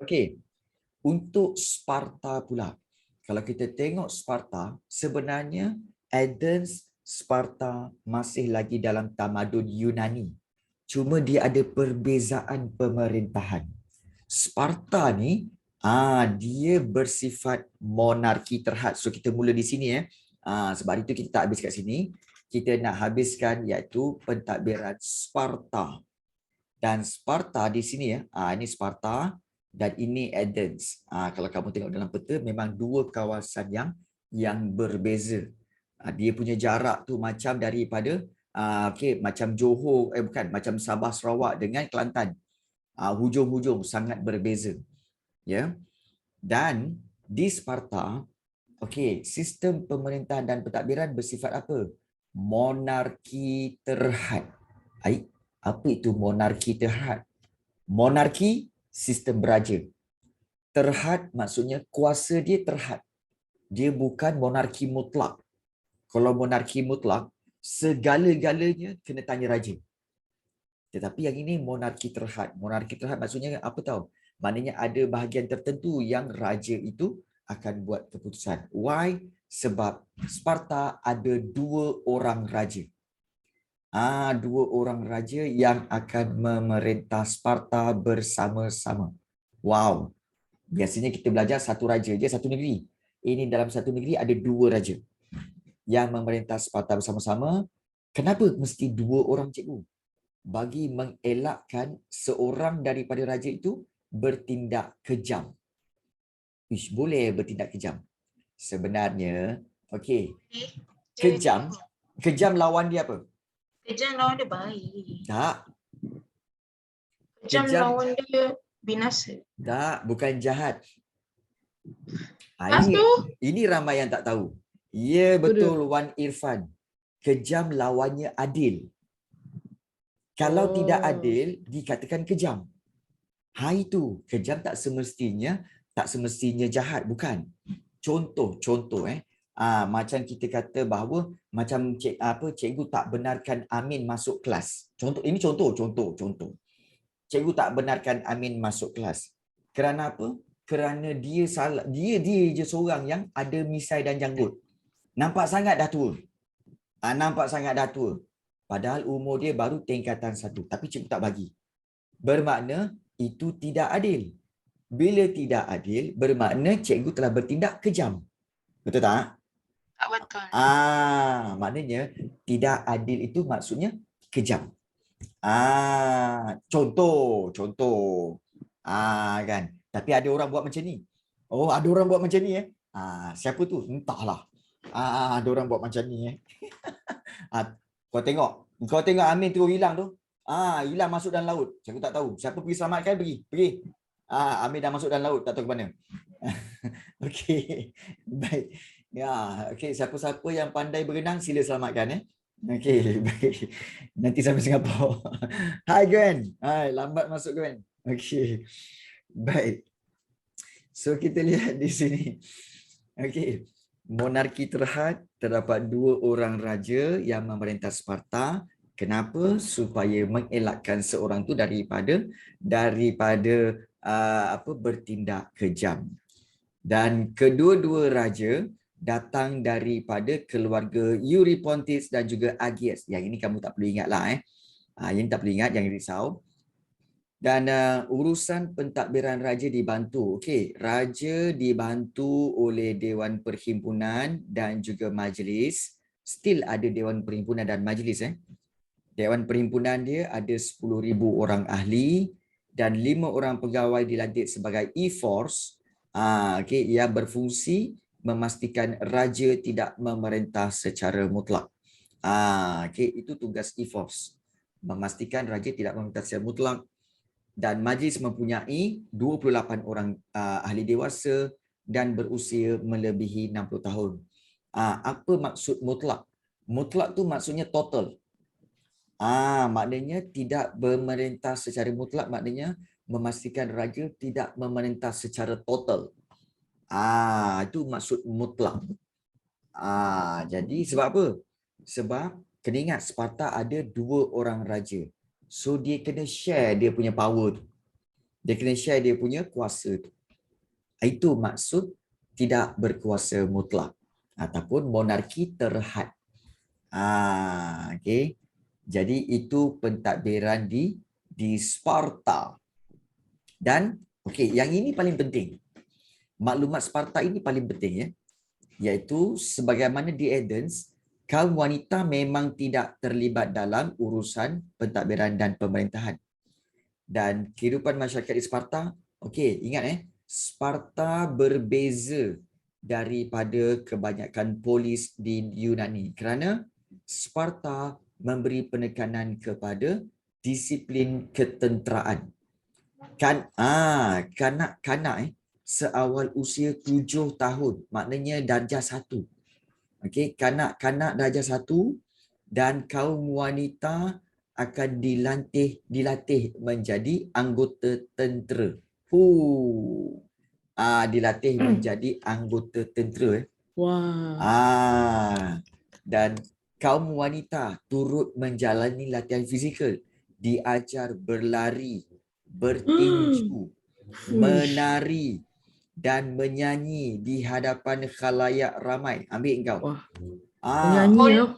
Okey, untuk Sparta pula. Kalau kita tengok Sparta, sebenarnya Athens, Sparta masih lagi dalam tamadun Yunani. Cuma dia ada perbezaan pemerintahan. Sparta ni, dia bersifat monarki terhad. So kita mula di sini sebab itu kita tak habis kat sini. Kita nak habiskan iaitu pentadbiran Sparta. Dan Sparta di sini ini Sparta dan ini Athens. Kalau kamu tengok dalam peta memang dua kawasan yang berbeza. Dia punya jarak tu macam daripada macam Johor bukan macam Sabah Sarawak dengan Kelantan. Hujung-hujung sangat berbeza. Ya. Dan di Sparta sistem pemerintahan dan pentadbiran bersifat apa? Monarki terhad. Apa itu monarki terhad? Monarki, sistem beraja. Terhad maksudnya kuasa dia terhad. Dia bukan monarki mutlak. Kalau monarki mutlak, segala-galanya kena tanya raja. Tetapi yang ini monarki terhad. Monarki terhad maksudnya apa tahu? Maknanya ada bahagian tertentu yang raja itu akan buat keputusan. Why? Sebab Sparta ada dua orang raja. Dua orang raja yang akan memerintah Sparta bersama-sama. Wow. Biasanya kita belajar satu raja je, satu negeri. Ini dalam satu negeri ada dua raja yang memerintah Sparta bersama-sama. Kenapa mesti dua orang, cikgu? Bagi mengelakkan seorang daripada raja itu bertindak kejam. Boleh bertindak kejam. Sebenarnya, kejam. Kejam lawan dia apa? Kejam lawan dia baik. Tak. Kejam lawan dia binasa. Tak, bukan jahat. Lepas tu? Ini ramai yang tak tahu. Ya, betul Wan Irfan. Kejam lawannya adil. Kalau tidak adil, dikatakan kejam. Itu. Kejam tak semestinya jahat, bukan. Contoh. Macam kita kata bahawa macam cikgu tak benarkan Amin masuk kelas. Ini contoh. Cikgu tak benarkan Amin masuk kelas. Kerana apa? Kerana dia salah. Dia je seorang yang ada misai dan janggut. Nampak sangat dah tua. Padahal umur dia baru tingkatan 1. Tapi cikgu tak bagi. Bermakna itu tidak adil. Bila tidak adil, bermakna cikgu telah bertindak kejam. Betul tak? Tak betul. Maknanya tidak adil itu maksudnya kejam. Contoh. Kan. Tapi ada orang buat macam ni. Ada orang buat macam ni siapa tu? Entahlah. Ada orang buat macam ni Kau tengok Amin terus hilang tu. Hilang masuk dalam laut. Saya tak tahu. Siapa pergi selamatkan? Pergi. Amin dah masuk dalam laut, tak tahu ke mana. Okey. Baik. Siapa-siapa yang pandai berenang sila selamatkan Okey, baik. Nanti sampai Singapura. Hai Gwen. Lambat masuk Gwen. Okey. Baik. So kita lihat di sini. Okey. Monarki terhad, terdapat dua orang raja yang memerintah Sparta. Kenapa? Supaya mengelakkan seorang tu daripada bertindak kejam. Dan kedua-dua raja datang daripada keluarga Eurypontis dan juga Aegeus. Yang ini kamu tak perlu ingatlah Yang ini tak perlu ingat, jangan risau. Dan urusan pentadbiran raja dibantu. Raja dibantu oleh Dewan Perhimpunan dan juga Majlis. Still ada Dewan Perhimpunan dan Majlis. Dewan Perhimpunan dia ada 10,000 orang ahli dan 5 orang pegawai dilantik sebagai E-Force yang berfungsi memastikan raja tidak memerintah secara mutlak. Itu tugas E-Force. Memastikan raja tidak memerintah secara mutlak. Dan majlis mempunyai 28 orang ahli dewasa dan berusia melebihi 60 tahun. Apa maksud mutlak? Mutlak tu maksudnya total. Maknanya tidak memerintah secara mutlak, maknanya memastikan raja tidak memerintah secara total. Itu maksud mutlak. Jadi sebab apa? Sebab kena ingat Sparta ada 2 orang raja. So dia kena share dia punya power tu. Dia kena share dia punya kuasa tu. Itu maksud tidak berkuasa mutlak ataupun monarki terhad. Okey. Jadi itu pentadbiran di Sparta. Dan okey, yang ini paling penting. Maklumat Sparta ini paling penting ya. Iaitu sebagaimana di Athens, kaum wanita memang tidak terlibat dalam urusan pentadbiran dan pemerintahan. Dan kehidupan masyarakat di Sparta, okey, ingat Sparta berbeza daripada kebanyakan polis di Yunani kerana Sparta memberi penekanan kepada disiplin ketenteraan. Kanak-kanak seawal usia 7 tahun, maknanya darjah 1. Okey, kanak-kanak darjah 1 dan kaum wanita akan dilatih menjadi anggota tentera. Dilatih menjadi anggota tentera. Wah. Dan kaum wanita turut menjalani latihan fizikal, diajar berlari, bertinju, menari dan menyanyi di hadapan khalayak ramai. Ambil engkau. Wah. Menyanyi loh.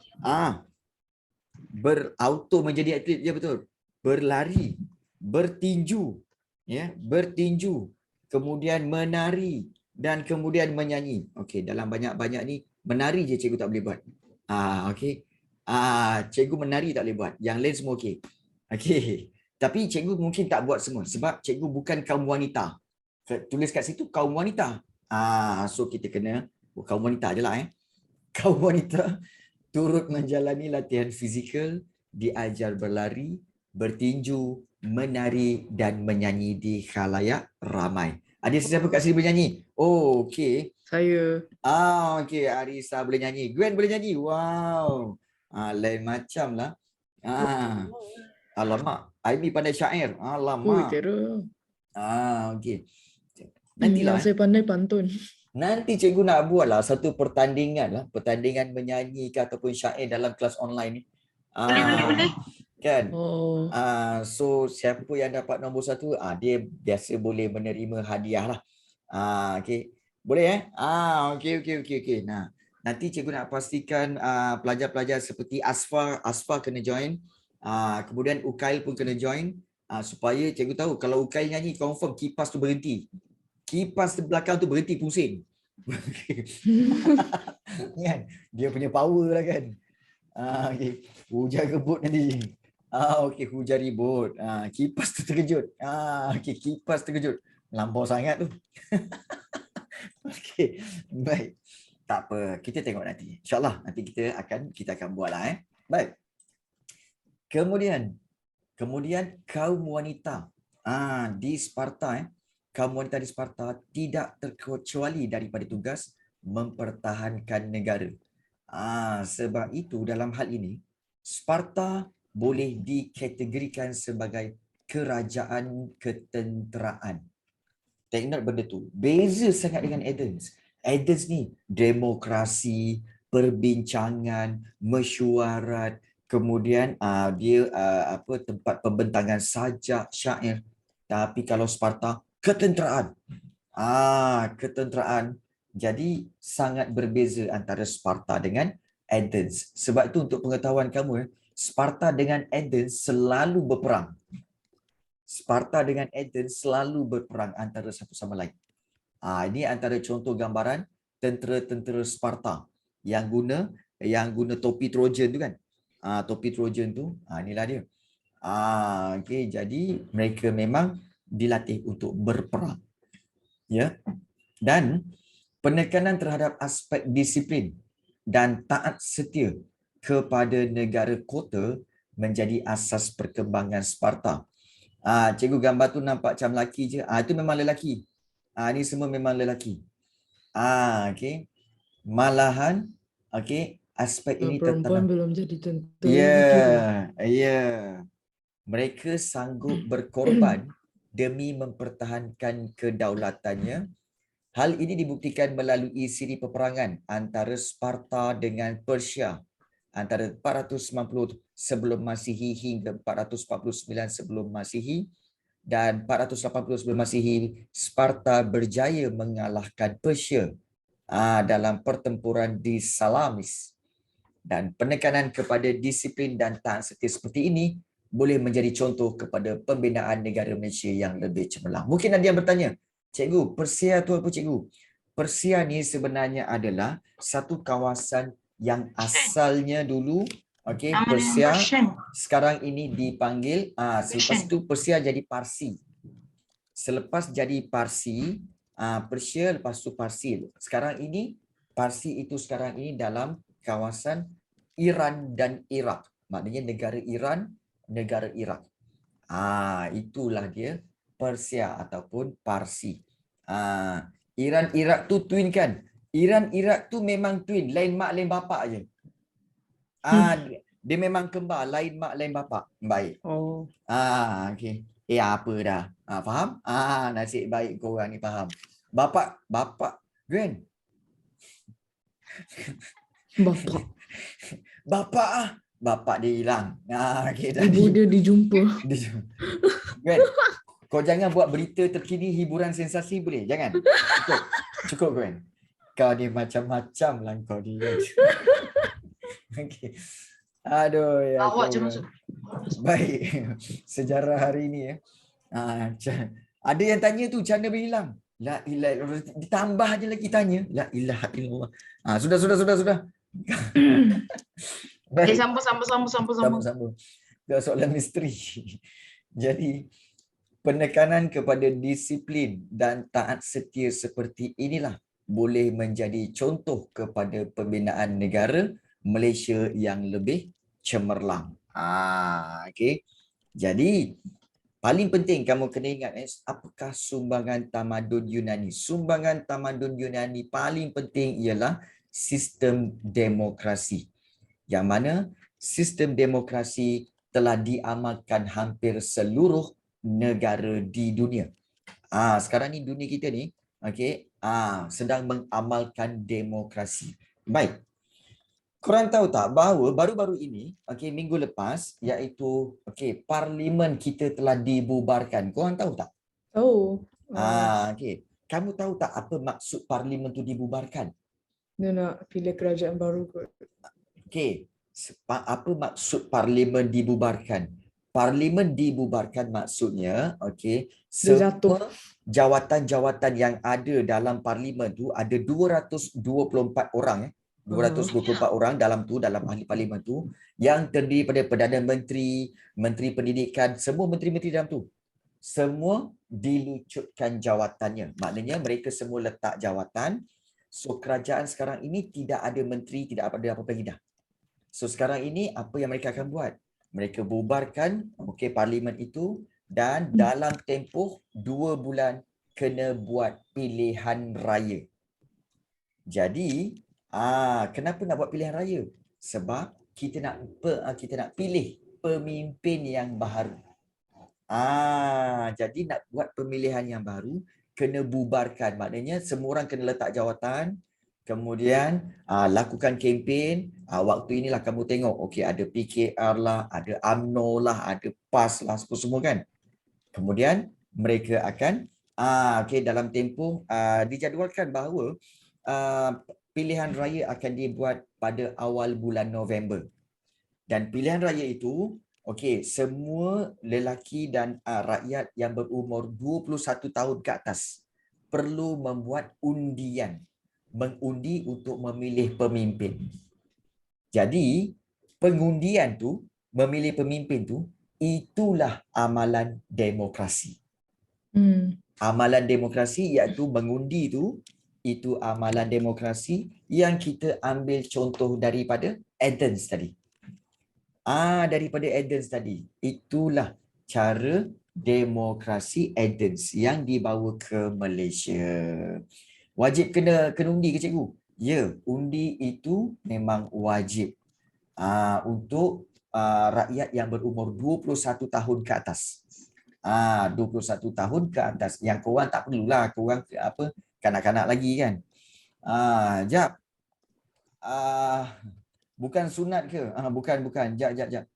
Berauto menjadi atlet, ya betul. Berlari, bertinju, bertinju, kemudian menari dan kemudian menyanyi. Okey, dalam banyak-banyak ni menari je cikgu tak boleh buat. Okey. Cikgu menari tak boleh buat. Yang lain semua okey. Okey. Tapi cikgu mungkin tak buat semua sebab cikgu bukan kaum wanita. Tulis kat situ kaum wanita. So kita kena kaum wanita je lah. Kaum wanita turut menjalani latihan fizikal, diajar berlari, bertinju, menari dan menyanyi di khalayak ramai. Ada sesiapa kat sini bernyanyi? Oh, okey. Saya. Okey, Arisa boleh nyanyi. Gwen boleh nyanyi. Wow. Lain macam lah. Alamak, Aimi pandai syair. Alamak. Kira. Okey. Nantilah. Yang saya pandai pantun. Nanti cikgu nak buat lah satu pertandingan lah. Pertandingan menyanyi ke ataupun syair dalam kelas online ni. Boleh. Kan? Oh. So siapa yang dapat nombor 1, dia biasa boleh menerima hadiah lah. Okay. Boleh okey. Nah, nanti cikgu nak pastikan pelajar-pelajar seperti Asfa kena join. Kemudian Ukail pun kena join. Supaya cikgu tahu kalau Ukail nyanyi confirm kipas tu berhenti. Kipas di belakang tu berhenti pusing. Kan? Dia punya power lah kan. Okay. Hujan kebut nanti. Okey, hujan ribut. Kipas tu terkejut. Okey, kipas terkejut. Lampau sangat tu. Okey, baik. Tak apa, kita tengok nanti. InsyaAllah nanti kita akan buatlah. Baik. Kemudian kaum wanita di Sparta kaum wanita di Sparta tidak terkecuali daripada tugas mempertahankan negara. Sebab itu dalam hal ini Sparta boleh dikategorikan sebagai kerajaan ketenteraan. Take note benda tu. Beza sangat dengan Athens. Athens ni demokrasi, perbincangan, mesyuarat, kemudian dia tempat pembentangan sajak, syair. Tapi kalau Sparta ketenteraan. Ketenteraan. Jadi sangat berbeza antara Sparta dengan Athens. Sebab itu untuk pengetahuan kamu, Sparta dengan Athens selalu berperang. Sparta dengan Athens selalu berperang antara satu sama lain. Ini antara contoh gambaran tentera-tentera Sparta yang guna topi Trojan tu kan. Topi Trojan tu, inilah dia. Okey, jadi mereka memang dilatih untuk berperang. Ya. Dan penekanan terhadap aspek disiplin dan taat setia kepada negara kota menjadi asas perkembangan Sparta. Cikgu gambar tu nampak macam lelaki je. Itu memang lelaki. Ni semua memang lelaki. Okey. Malahan okey, aspek ini Perempuan tertanam. belum jadi tentera. Ya. Mereka sanggup berkorban demi mempertahankan kedaulatannya. Hal ini dibuktikan melalui siri peperangan antara Sparta dengan Persia antara 490 sebelum Masihi hingga 449 sebelum Masihi dan 480 sebelum Masihi, Sparta berjaya mengalahkan Persia dalam pertempuran di Salamis. Dan penekanan kepada disiplin dan taat setia seperti ini boleh menjadi contoh kepada pembinaan negara Malaysia yang lebih cemerlang. Mungkin ada yang bertanya, cikgu, Persia tu apa cikgu? Persia ni sebenarnya adalah satu kawasan yang asalnya dulu, okey, Nama dia Persia Persian. sekarang ini dipanggil selepas Persian. itu Persia jadi Parsi. Selepas jadi Parsi, Persia lepas tu Parsi. Sekarang ini Parsi itu sekarang ini dalam kawasan Iran dan Iraq. Maknanya negara Iran, negara Iraq. Itulah dia Persia ataupun Parsi. Iran Iraq tu twin kan? Iran Iraq tu memang twin, lain mak lain bapak je. Dia memang kembar, lain mak lain bapak. Baik. Oh. Okey. Apa dah? Faham? Nasib baik korang ni faham. Bapak Gwen. Bapak dia hilang. Okay, Ibu dia dijumpa. Gwen, kau jangan buat berita terkini hiburan sensasi boleh? Jangan. Cukup Gwen. Kau ni macam-macam lah kau ni. Okey. Aduh ya. Awak je masuk. Baik. Sejarah hari ni ya. Ada yang tanya tu macam mana berhilang? La ilaha illallah. Ditambah je lagi tanya. La ilaha illallah. Sudah. Baik. Sambung. Ke soalan misteri. Jadi penekanan kepada disiplin dan taat setia seperti inilah boleh menjadi contoh kepada pembinaan negara Malaysia yang lebih cemerlang. Okey. Jadi paling penting kamu kena ingat apakah sumbangan tamadun Yunani? Sumbangan tamadun Yunani paling penting ialah sistem demokrasi. Yang mana sistem demokrasi telah diamalkan hampir seluruh negara di dunia. Sekarang ni dunia kita ni sedang mengamalkan demokrasi. Baik. Korang tahu tak bahawa baru-baru ini, minggu lepas, iaitu parlimen kita telah dibubarkan. Korang tahu tak? Tahu. Kamu tahu tak apa maksud parlimen tu dibubarkan? Dia nak pilih kerajaan baru kot. Apa maksud parlimen dibubarkan? Parlimen dibubarkan maksudnya, semua jawatan-jawatan yang ada dalam parlimen tu ada 224 orang 224 orang dalam ahli parlimen tu yang terdiri pada Perdana Menteri, Menteri Pendidikan, semua menteri-menteri dalam tu. Semua dilucutkan jawatannya. Maknanya mereka semua letak jawatan. So kerajaan sekarang ini tidak ada menteri, tidak ada apa-apa lagi dah. So sekarang ini apa yang mereka akan buat? Mereka bubarkan parlimen itu dan dalam tempoh 2 bulan kena buat pilihan raya. Jadi kenapa nak buat pilihan raya? Sebab kita nak pilih pemimpin yang baru. Jadi nak buat pemilihan yang baru kena bubarkan. Maknanya semua orang kena letak jawatan. Kemudian lakukan kempen. Waktu inilah kamu tengok ada PKR lah, ada UMNO lah, ada PAS lah, semua kan. Kemudian mereka akan dalam tempoh dijadualkan bahawa pilihan raya akan dibuat pada awal bulan November. Dan pilihan raya itu, semua lelaki dan rakyat yang berumur 21 tahun ke atas perlu membuat undian. Mengundi untuk memilih pemimpin. Jadi, pengundian tu, memilih pemimpin tu, itulah amalan demokrasi. Amalan demokrasi iaitu mengundi tu, itu amalan demokrasi yang kita ambil contoh daripada Athens tadi. Daripada Athens tadi. Itulah cara demokrasi Athens yang dibawa ke Malaysia. Wajib kena undi ke cikgu? Ya, undi itu memang wajib untuk rakyat yang berumur 21 tahun ke atas. 21 tahun ke atas. Yang korang tak perlulah, korang kanak-kanak lagi kan. Jap. Bukan sunat ke? Bukan. Jap.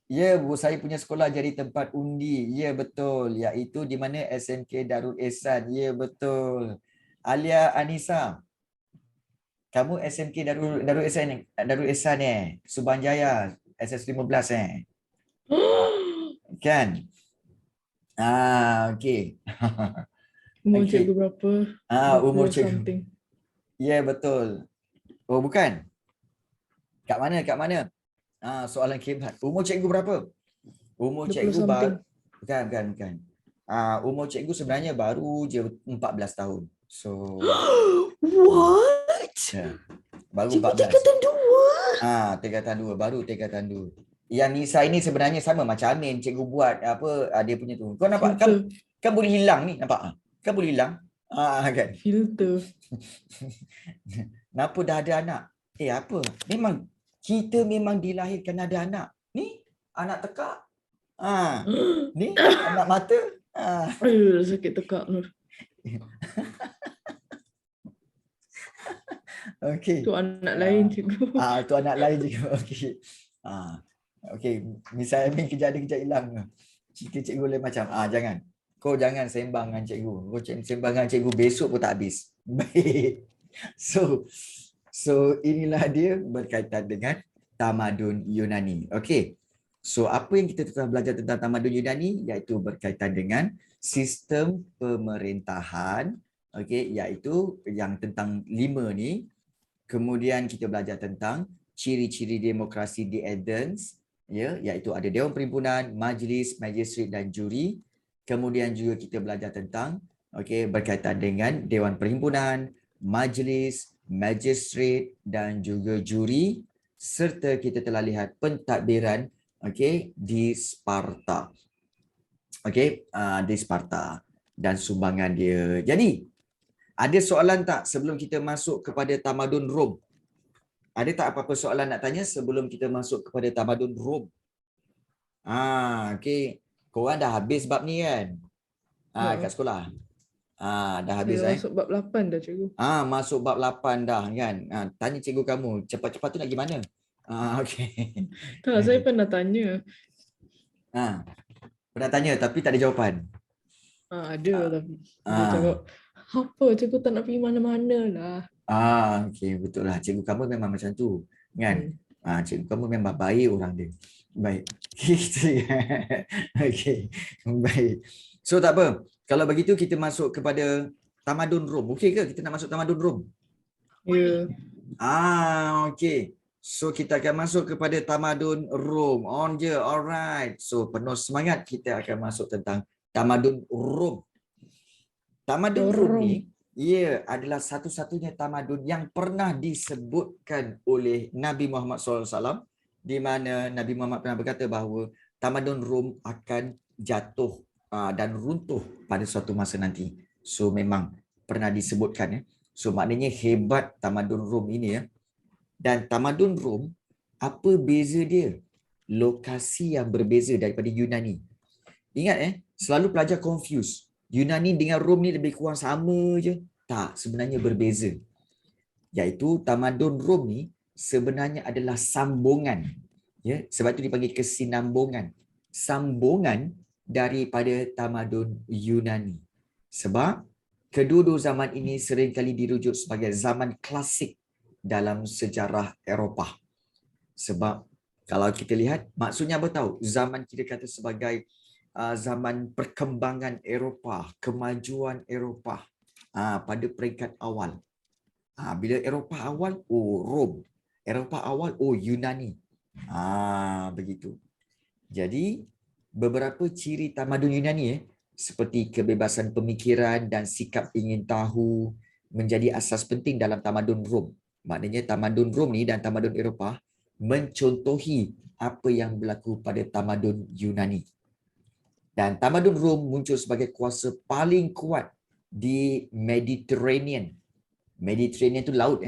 Ya, saya punya sekolah jadi tempat undi. Ya, betul. Iaitu di mana SMK Darul Ihsan. Ya, betul. Alia Anissa, kamu SMK Darul Ihsan, Darul Ihsan Subang Jaya, SS15 Kan? Okey. Umur Okey. cikgu berapa? Umur 20 cikgu. something. Ya, betul. Oh, bukan. Kat mana? Kat mana? Soalan hebat. Umur cikgu berapa? Umur 20 cikgu something. bukan. Umur cikgu sebenarnya baru je 14 tahun. So, What? ya, baru Cikgu 14. tingkatan 2. Tingkatan 2, baru tingkatan 2. Yang Nisa ini sebenarnya sama macam Amin, cikgu buat apa dia punya tu. Kau nampak kan, Filter. kan boleh hilang ni, nampak? Kan boleh hilang. Kan. Filter. Kenapa dah ada anak? Apa? Memang kita memang dilahirkan ada anak. Ni anak tekak. Ni anak mata. Aduh, sakit tekak Nur. Okey. Tu anak lain cikgu. Tu anak lain juga. Okey. Okey, misalnya Amin kejap hilang. Cikgu lain macam, jangan. Kau jangan sembang dengan cikgu. Kau sembang dengan cikgu besok pun tak habis. Baik. So inilah dia berkaitan dengan tamadun Yunani. Okey. So apa yang kita telah belajar tentang tamadun Yunani iaitu berkaitan dengan sistem pemerintahan, okey, iaitu yang tentang 5 ni. Kemudian kita belajar tentang ciri-ciri demokrasi di Athens, iaitu ada Dewan Perhimpunan, Majlis, Magistrate dan Juri. Kemudian juga kita belajar tentang berkaitan dengan Dewan Perhimpunan, Majlis, Magistrate dan juga Juri, serta kita telah lihat pentadbiran di Sparta. Di Sparta dan sumbangan dia. Jadi, ada soalan tak sebelum kita masuk kepada tamadun Rom? Ada tak apa-apa soalan nak tanya sebelum kita masuk kepada tamadun Rom? Okey. Korang dah habis bab ni kan? Kat sekolah. Dah habis Saya masuk bab 8 dah cikgu. Masuk bab 8 dah kan? Tanya cikgu kamu, cepat-cepat tu nak pergi mana? Okey. Tak, saya pernah tanya. Pernah tanya tapi tak ada jawapan. Ada tapi dia cakap, apa cikgu tak nak pergi mana-mana lah. Okey, betul lah. Cikgu kamu memang macam tu, kan? Cikgu kamu memang baik orang dia. Baik. Okey. Baik. So tak apa. Kalau begitu kita masuk kepada tamadun Rom. Okey ke kita nak masuk tamadun Rom? Ya. Okey. So kita akan masuk kepada tamadun Rom. On je. Alright. So penuh semangat kita akan masuk tentang tamadun Rom. Tamadun Rom ni adalah satu-satunya tamadun yang pernah disebutkan oleh Nabi Muhammad SAW, di mana Nabi Muhammad pernah berkata bahawa tamadun Rom akan jatuh dan runtuh pada suatu masa nanti. So memang pernah disebutkan. So maknanya hebat tamadun Rom ini ya. Dan tamadun Rom, apa beza dia? Lokasi yang berbeza daripada Yunani. Ingat selalu pelajar confuse. Yunani dengan Rom ni lebih kurang sama je. Tak, sebenarnya berbeza. Iaitu tamadun Rom ni sebenarnya adalah sambungan. Sebab itu dipanggil kesinambungan. Sambungan daripada tamadun Yunani. Sebab kedua-dua zaman ini seringkali dirujuk sebagai zaman klasik dalam sejarah Eropah. Sebab kalau kita lihat, maksudnya apa tahu? Zaman kita kata sebagai zaman perkembangan Eropah, kemajuan Eropah pada peringkat awal. Bila Eropah awal, Rom. Eropah awal, Yunani. Begitu. Jadi, beberapa ciri tamadun Yunani seperti kebebasan pemikiran dan sikap ingin tahu menjadi asas penting dalam tamadun Rom. Maknanya tamadun Rom ni dan tamadun Eropah mencontohi apa yang berlaku pada tamadun Yunani. Dan tamadun Rom muncul sebagai kuasa paling kuat di Mediterranean. Mediterranean itu laut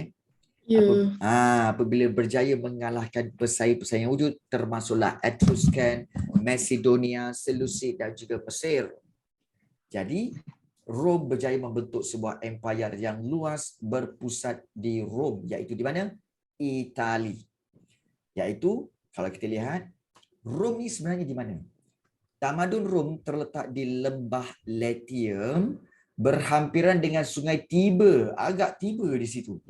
apabila berjaya mengalahkan pesaing-pesaing yang wujud, termasuklah Etruscan, Macedonia, Seleucid dan juga Mesir. Jadi Rom berjaya membentuk sebuah empayar yang luas berpusat di Rom, iaitu di mana? Itali. Iaitu kalau kita lihat Rom ni sebenarnya di mana? Tamadun Rom terletak di lembah Latium, berhampiran dengan sungai Tiber. Agak tiba di situ.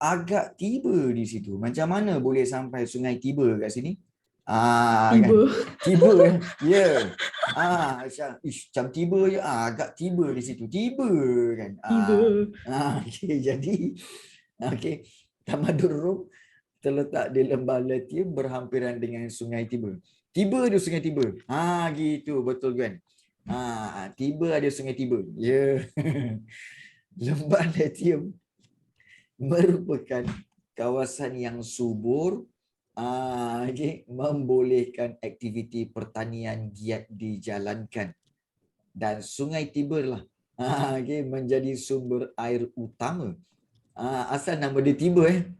Agak tiba di situ. Macam mana boleh sampai sungai Tiber kat sini? Kan? Tiba. Tiba kan? Ya. Macam tiba je. Agak tiba di situ. Tiba kan? Tiba. Okay, jadi okay. Tamadun Rom terletak di lembah Latium berhampiran dengan sungai Tiber. Tiber ada sungai Tiber. Gitu. Betul kan? Tiber ada sungai Tiber. Ya. Lembah Latium merupakan kawasan yang subur, membolehkan aktiviti pertanian giat dijalankan. Dan sungai Tiber lah menjadi sumber air utama. Asal nama dia Tiber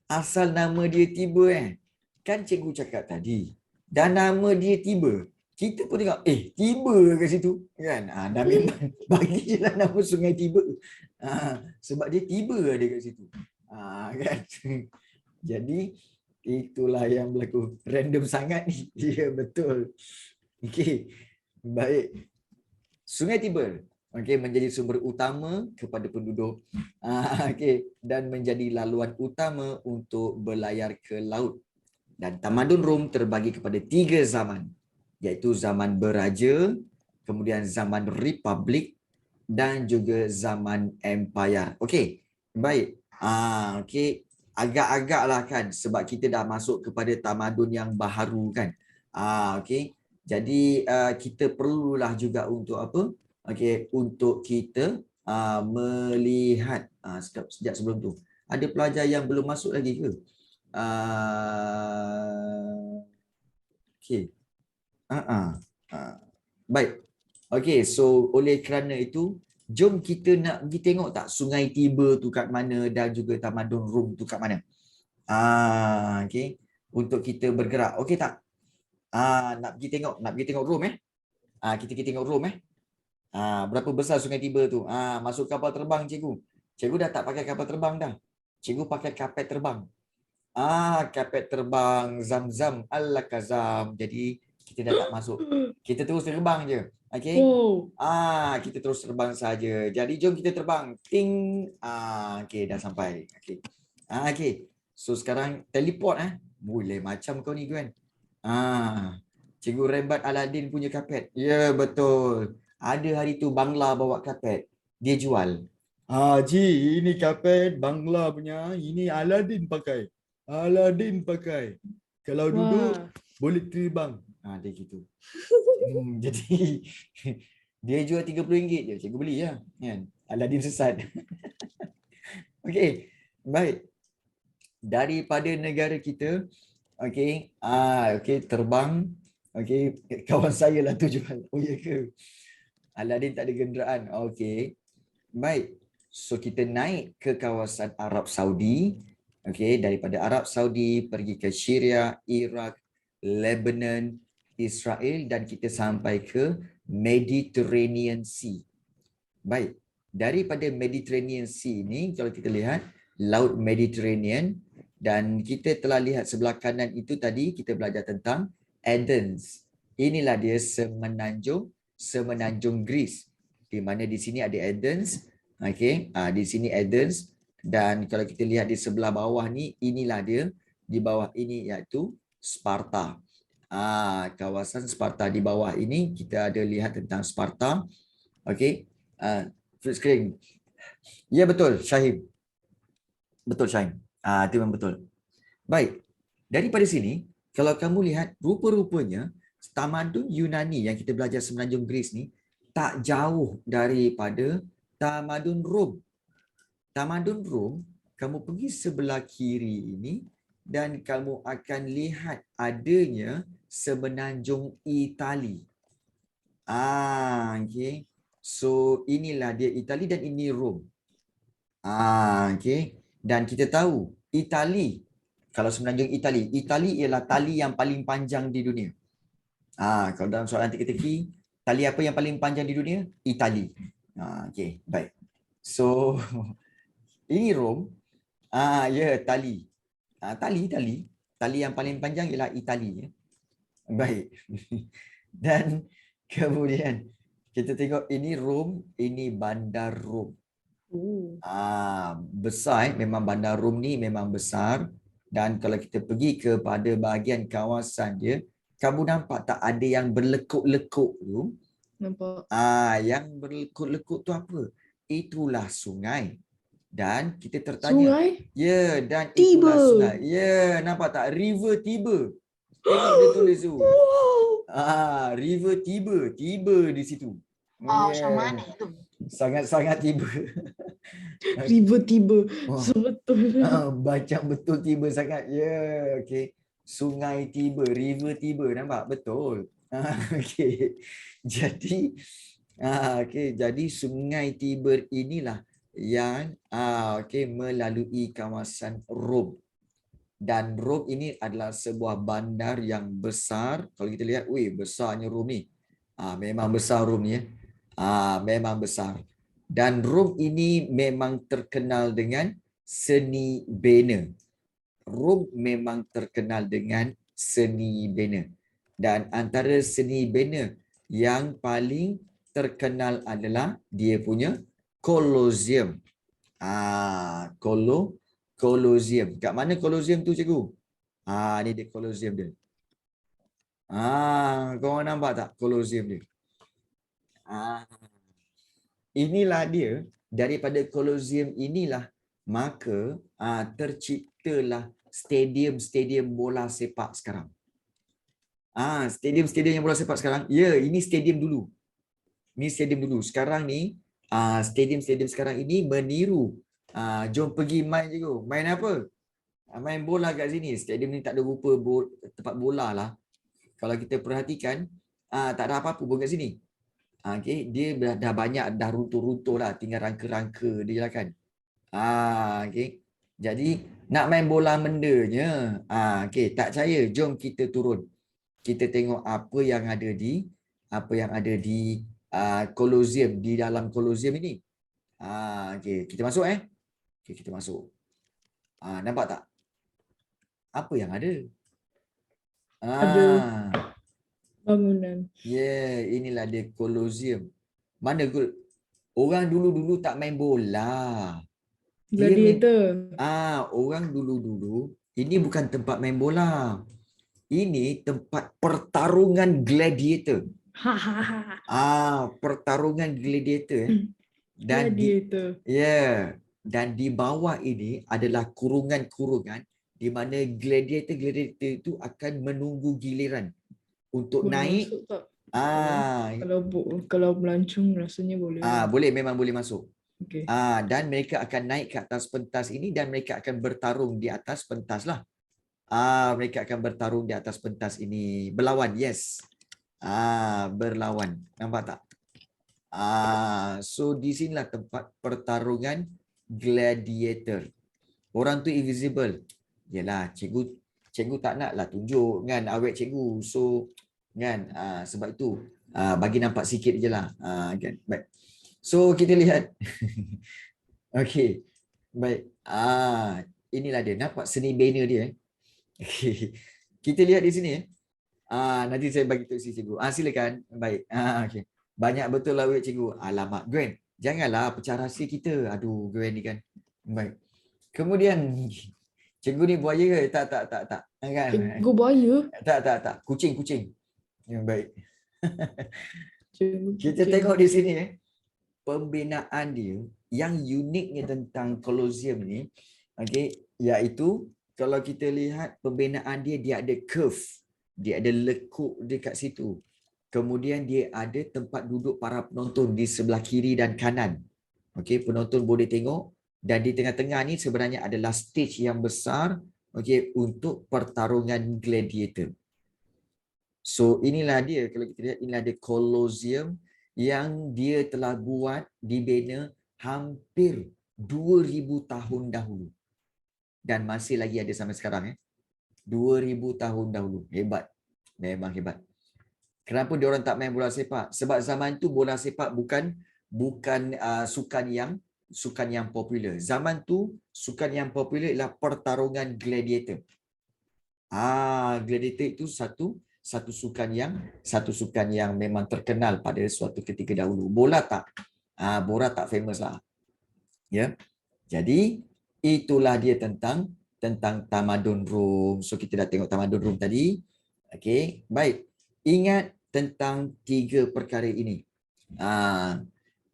asal nama dia Tiber kan cikgu cakap tadi. Dan nama dia Tiber. Kita pun tengok, Tiber kat situ kan. Dah memang bagi je lah nama sungai Tiber. Sebab dia tiba ada kat situ. Kan? Jadi itulah yang berlaku. Random sangat ni. Ya, betul. Okey. Baik. Sungai Tiber menjadi sumber utama kepada penduduk, dan menjadi laluan utama untuk berlayar ke laut. Dan tamadun Rom terbagi kepada 3 zaman, iaitu zaman beraja, kemudian zaman republik dan juga zaman empire. Okey, baik. Okey, agak-agaklah kan sebab kita dah masuk kepada tamadun yang baharu kan. Okey. Jadi kita perlulah juga untuk apa? Okey, untuk kita melihat sejak sebelum tu. Ada pelajar yang belum masuk lagi ke? Okey. Baik. Okey, so oleh kerana itu, jom kita nak pergi tengok tak Sungai Tiber tu kat mana dan juga tamadun Rom tu kat mana. Okey. Untuk kita bergerak. Okey tak? Nak pergi tengok Rom kita pergi tengok Rom berapa besar Sungai Tiber tu. Masuk kapal terbang cikgu. Cikgu dah tak pakai kapal terbang dah. Cikgu pakai kapet terbang. Kapet terbang Zam-Zam Al-Kazam. Jadi kita dah tak masuk. Kita terus terbang je. Okey. Kita terus terbang saja. Jadi jom kita terbang. Ting. Okey, dah sampai. Okey. Okey. So sekarang teleport Boleh macam kau ni kan. Cikgu rembat Aladin punya kapet. Ya, betul. Ada hari tu Bangla bawa kapet. Dia jual. Ji, ini kapet Bangla punya. Ini Aladin pakai. Kalau duduk, boleh terbang. Dia gitu. Jadi, dia jual RM30 je. Cikgu beli lah. Kan? Aladin sesat. Okey. Baik. Daripada negara kita, okey, terbang. Okey, kawan saya lah tu jual. Oh ya ke? Aladin tak ada kenderaan. Okey. Baik. So kita naik ke kawasan Arab Saudi. Okey, daripada Arab Saudi pergi ke Syria, Iraq, Lebanon, Israel dan kita sampai ke Mediterranean Sea. Baik. Daripada Mediterranean Sea ni kalau kita lihat Laut Mediterranean dan kita telah lihat sebelah kanan itu tadi kita belajar tentang Athens. Inilah dia semenanjung Greece. Di mana di sini ada Athens. Okey, di sini Athens dan kalau kita lihat di sebelah bawah ni inilah dia di bawah ini iaitu Sparta. Kawasan Sparta di bawah ini kita ada lihat tentang Sparta. Okey. Full screen. Ya betul, Syahim. Betul Syahim. Itu memang betul. Baik. Daripada sini kalau kamu lihat rupa-rupanya tamadun Yunani yang kita belajar semenanjung Greece ni tak jauh daripada tamadun Rom. Tamadun Rom, kamu pergi sebelah kiri ini dan kamu akan lihat adanya semenanjung Itali. Okey. So inilah dia Itali dan ini Rom. Okey. Dan kita tahu Itali, kalau semenanjung Itali, Itali ialah tali yang paling panjang di dunia. Kalau dalam soalan teka-teki, tali apa yang paling panjang di dunia? Itali. Okey, baik. So ini Rom. Ya, tali. tali yang paling panjang ialah Itali. Baik. Dan kemudian kita tengok ini Rom, ini bandar Rom. Besar, memang bandar Rom ni memang besar. Dan kalau kita pergi kepada bahagian kawasan dia, kamu nampak tak ada yang berlekuk-lekuk tu? Nampak. Yang berlekuk-lekuk tu apa? Itulah sungai. Dan kita tertanya. Sungai? Ya, dan Tiber. itulah sungai. Ya, nampak tak? River Tiber. Tengok dia tulis tu. Wow. River Tiber. Tiber di situ. Macam mana tu? Sangat-sangat tiba. River Tiber. Oh. Sebetul. Macam betul tiba sangat. Ya, okey. Sungai Tiber, River Tiber, nampak? Betul. Okey. Jadi jadi sungai Tiber inilah yang melalui kawasan Rom. Dan Rom ini adalah sebuah bandar yang besar. Kalau kita lihat, besarnya Rom ni. Memang besar Rom ni ya. Memang besar. Dan Rom ini memang terkenal dengan seni bena. Rom memang terkenal dengan seni bena. Dan antara seni bena yang paling terkenal adalah dia punya Colosseum. Colosseum. Kat mana Colosseum tu cikgu? Ni dia Colosseum dia. Korang nampak tak Colosseum dia? Inilah dia, daripada Colosseum inilah maka terciptalah stadium-stadium bola sepak sekarang. Stadium-stadium yang bola sepak sekarang. Ya, ini stadium dulu. Ini stadium dulu. Sekarang ni stadium-stadium sekarang ini meniru. Jom pergi main cikgu. Main apa? Main bola kat sini. Stadium ni tak ada rupa tempat bola lah. Kalau kita perhatikan, tak ada apa-apa pun kat sini. Okay. Dia dah banyak, dah runtuh-runtuh lah. Tinggal rangka-rangka dia lah kan. Okay. Jadi, nak main bola mendanya. Okay. Tak percaya, jom kita turun. Kita tengok apa yang ada di Colosseum, di dalam Colosseum ini. Okay. Kita masuk Okay, kita masuk. Nampak tak? Apa yang ada? Ada bangunan. Inilah dia Colosseum. Mana orang dulu-dulu tak main bola. Gladiator. Orang dulu-dulu ini bukan tempat main bola. Ini tempat pertarungan gladiator. Pertarungan gladiator. Dan Gladiator. dan di bawah ini adalah kurungan-kurungan di mana gladiator itu akan menunggu giliran untuk Boleh naik. masuk tak? Kalau melancong rasanya boleh. Boleh, memang boleh masuk. Okay. Dan mereka akan naik ke atas pentas ini dan mereka akan bertarung di atas pentas lah. Mereka akan bertarung di atas pentas ini. Berlawan, yes. Berlawan. Nampak tak? So di sinilah tempat pertarungan gladiator. Orang tu invisible. Yalah, cikgu tak naklah tunjuk kan awet cikgu. So kan sebab itu bagi nampak sikit je lah. Kan. Baik. So kita lihat. Okey. Baik. Inilah dia, nampak seni bena dia. Okay. Kita lihat di sini. Nanti saya bagi tu cikgu. Silakan. Baik. Okey. Banyak betul lah cikgu. Alamak, Gwen. Janganlah pecah rahsia kita. Aduh, Gwen ni kan. Baik. Kemudian cikgu ni buaya ke? Tak. Kan? Cikgu buaya? Tak. Kucing. Baik. Kita Cikgu. tengok di sini pembinaan dia yang uniknya tentang Colosseum ni, iaitu kalau kita lihat pembinaan dia ada curve, dia ada lekuk dekat situ. Kemudian dia ada tempat duduk para penonton di sebelah kiri dan kanan. Penonton boleh tengok dan di tengah-tengah ni sebenarnya adalah stage yang besar untuk pertarungan gladiator. So inilah dia, kalau kita lihat inilah dia Colosseum yang dia telah buat dibina hampir 2000 tahun dahulu. Dan masih lagi ada sampai sekarang 2000 tahun dahulu. Hebat. Memang hebat. Kenapa dia orang tak main bola sepak? Sebab zaman tu bola sepak bukan sukan yang popular. Zaman tu sukan yang popular ialah pertarungan gladiator. Gladiator itu satu sukan yang memang terkenal pada suatu ketika dahulu. Bola tak? Bola tak famous lah. Ya. Jadi itulah dia tentang tamadun Rom. So kita dah tengok tamadun Rom tadi. Okey, baik. Ingat tentang 3 perkara ini.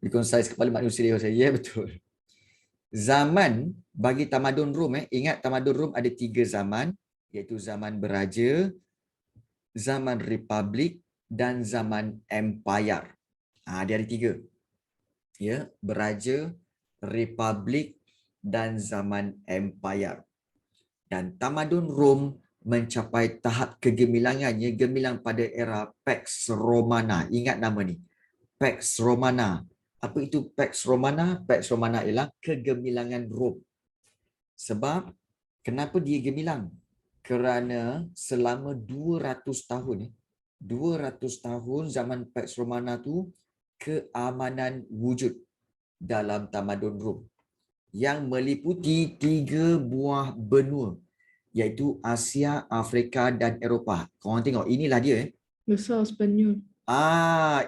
Because saya kepala manusia saya. Ya, betul. Zaman bagi tamadun Rom, ingat tamadun Rom ada 3 zaman, iaitu zaman beraja, zaman republik dan zaman empire. Dia ada 3. Ya, beraja, republik dan zaman empire. Dan tamadun Rom mencapai tahap kegemilangannya, gemilang pada era Pax Romana. Ingat nama ni, Pax Romana. Apa itu Pax Romana? Pax Romana ialah kegemilangan Rom. Sebab kenapa dia gemilang? Kerana selama 200 tahun 200 tahun zaman Pax Romana tu keamanan wujud dalam tamadun Rom yang meliputi 3 buah benua, iaitu Asia, Afrika dan Eropah. Korang tengok, inilah dia. Besar Sepanyol.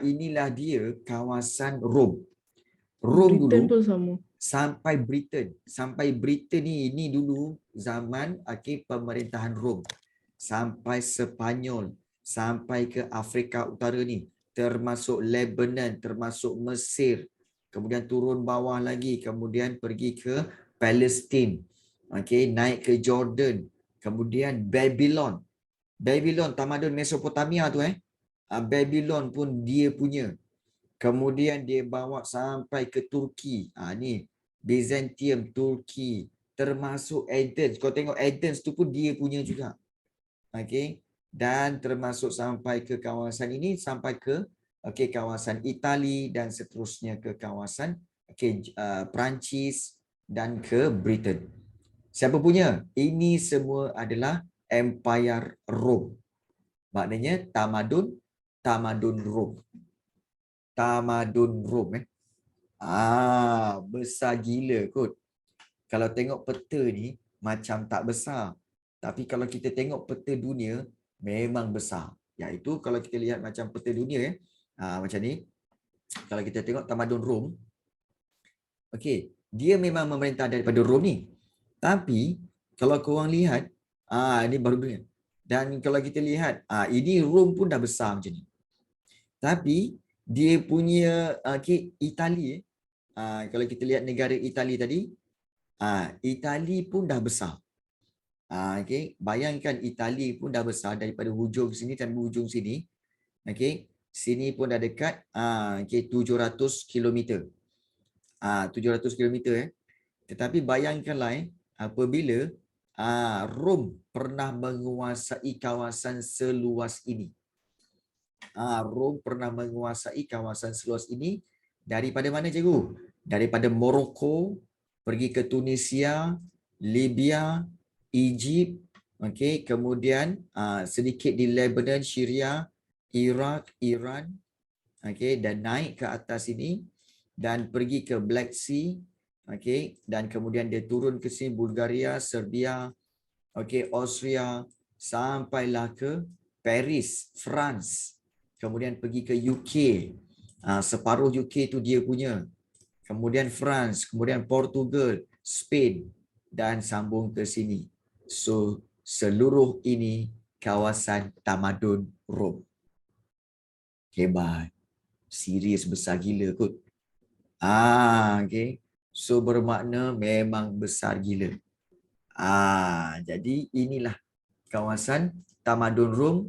Inilah dia kawasan Rom. Rom dulu Britain pun sama. sampai Britain. Sampai Britain ni dulu zaman pemerintahan Rom. Sampai Sepanyol, sampai ke Afrika Utara ni, termasuk Lebanon, termasuk Mesir. Kemudian turun bawah lagi, kemudian pergi ke Palestin. Naik ke Jordan. Kemudian Babylon. Babylon, tamadun Mesopotamia tu Babylon pun dia punya. Kemudian dia bawa sampai ke Turki. Ni Byzantium, Turki, termasuk Athens. Kau tengok Athens tu pun dia punya juga. Dan termasuk sampai ke kawasan ini, sampai ke kawasan Itali dan seterusnya ke kawasan Perancis dan ke Britain. Siapa punya? Ini semua adalah Empire Rome. Maknanya tamadun Rom. Tamadun Rom besar gila kot. Kalau tengok peta ni macam tak besar. Tapi kalau kita tengok peta dunia memang besar. Iaitu kalau kita lihat macam peta dunia macam ni. Kalau kita tengok tamadun Rom, dia memang memerintah daripada Rom ni. Tapi kalau korang lihat, ini baru dunia. Dan kalau kita lihat, ini Rom pun dah besar macam ni. Tapi dia punya Itali, kalau kita lihat negara Itali tadi, Itali pun dah besar. Bayangkan Itali pun dah besar daripada hujung sini dan hujung sini. Sini pun dah dekat 700 km. 700 km Tetapi bayangkanlah apabila Rom pernah menguasai kawasan seluas ini. Rom pernah menguasai kawasan seluas ini daripada mana cikgu? Daripada Morocco pergi ke Tunisia, Libya, Egypt, kemudian sedikit di Lebanon, Syria, Iraq, Iran, dan naik ke atas ini dan pergi ke Black Sea, dan kemudian dia turun ke sini Bulgaria, Serbia, Austria, sampailah ke Paris, France. Kemudian pergi ke UK. Separuh UK tu dia punya. Kemudian France, kemudian Portugal, Spain dan sambung ke sini. So seluruh ini kawasan tamadun Rom. Hebat. Serius besar gila kot. So bermakna memang besar gila. Jadi inilah kawasan tamadun Rom.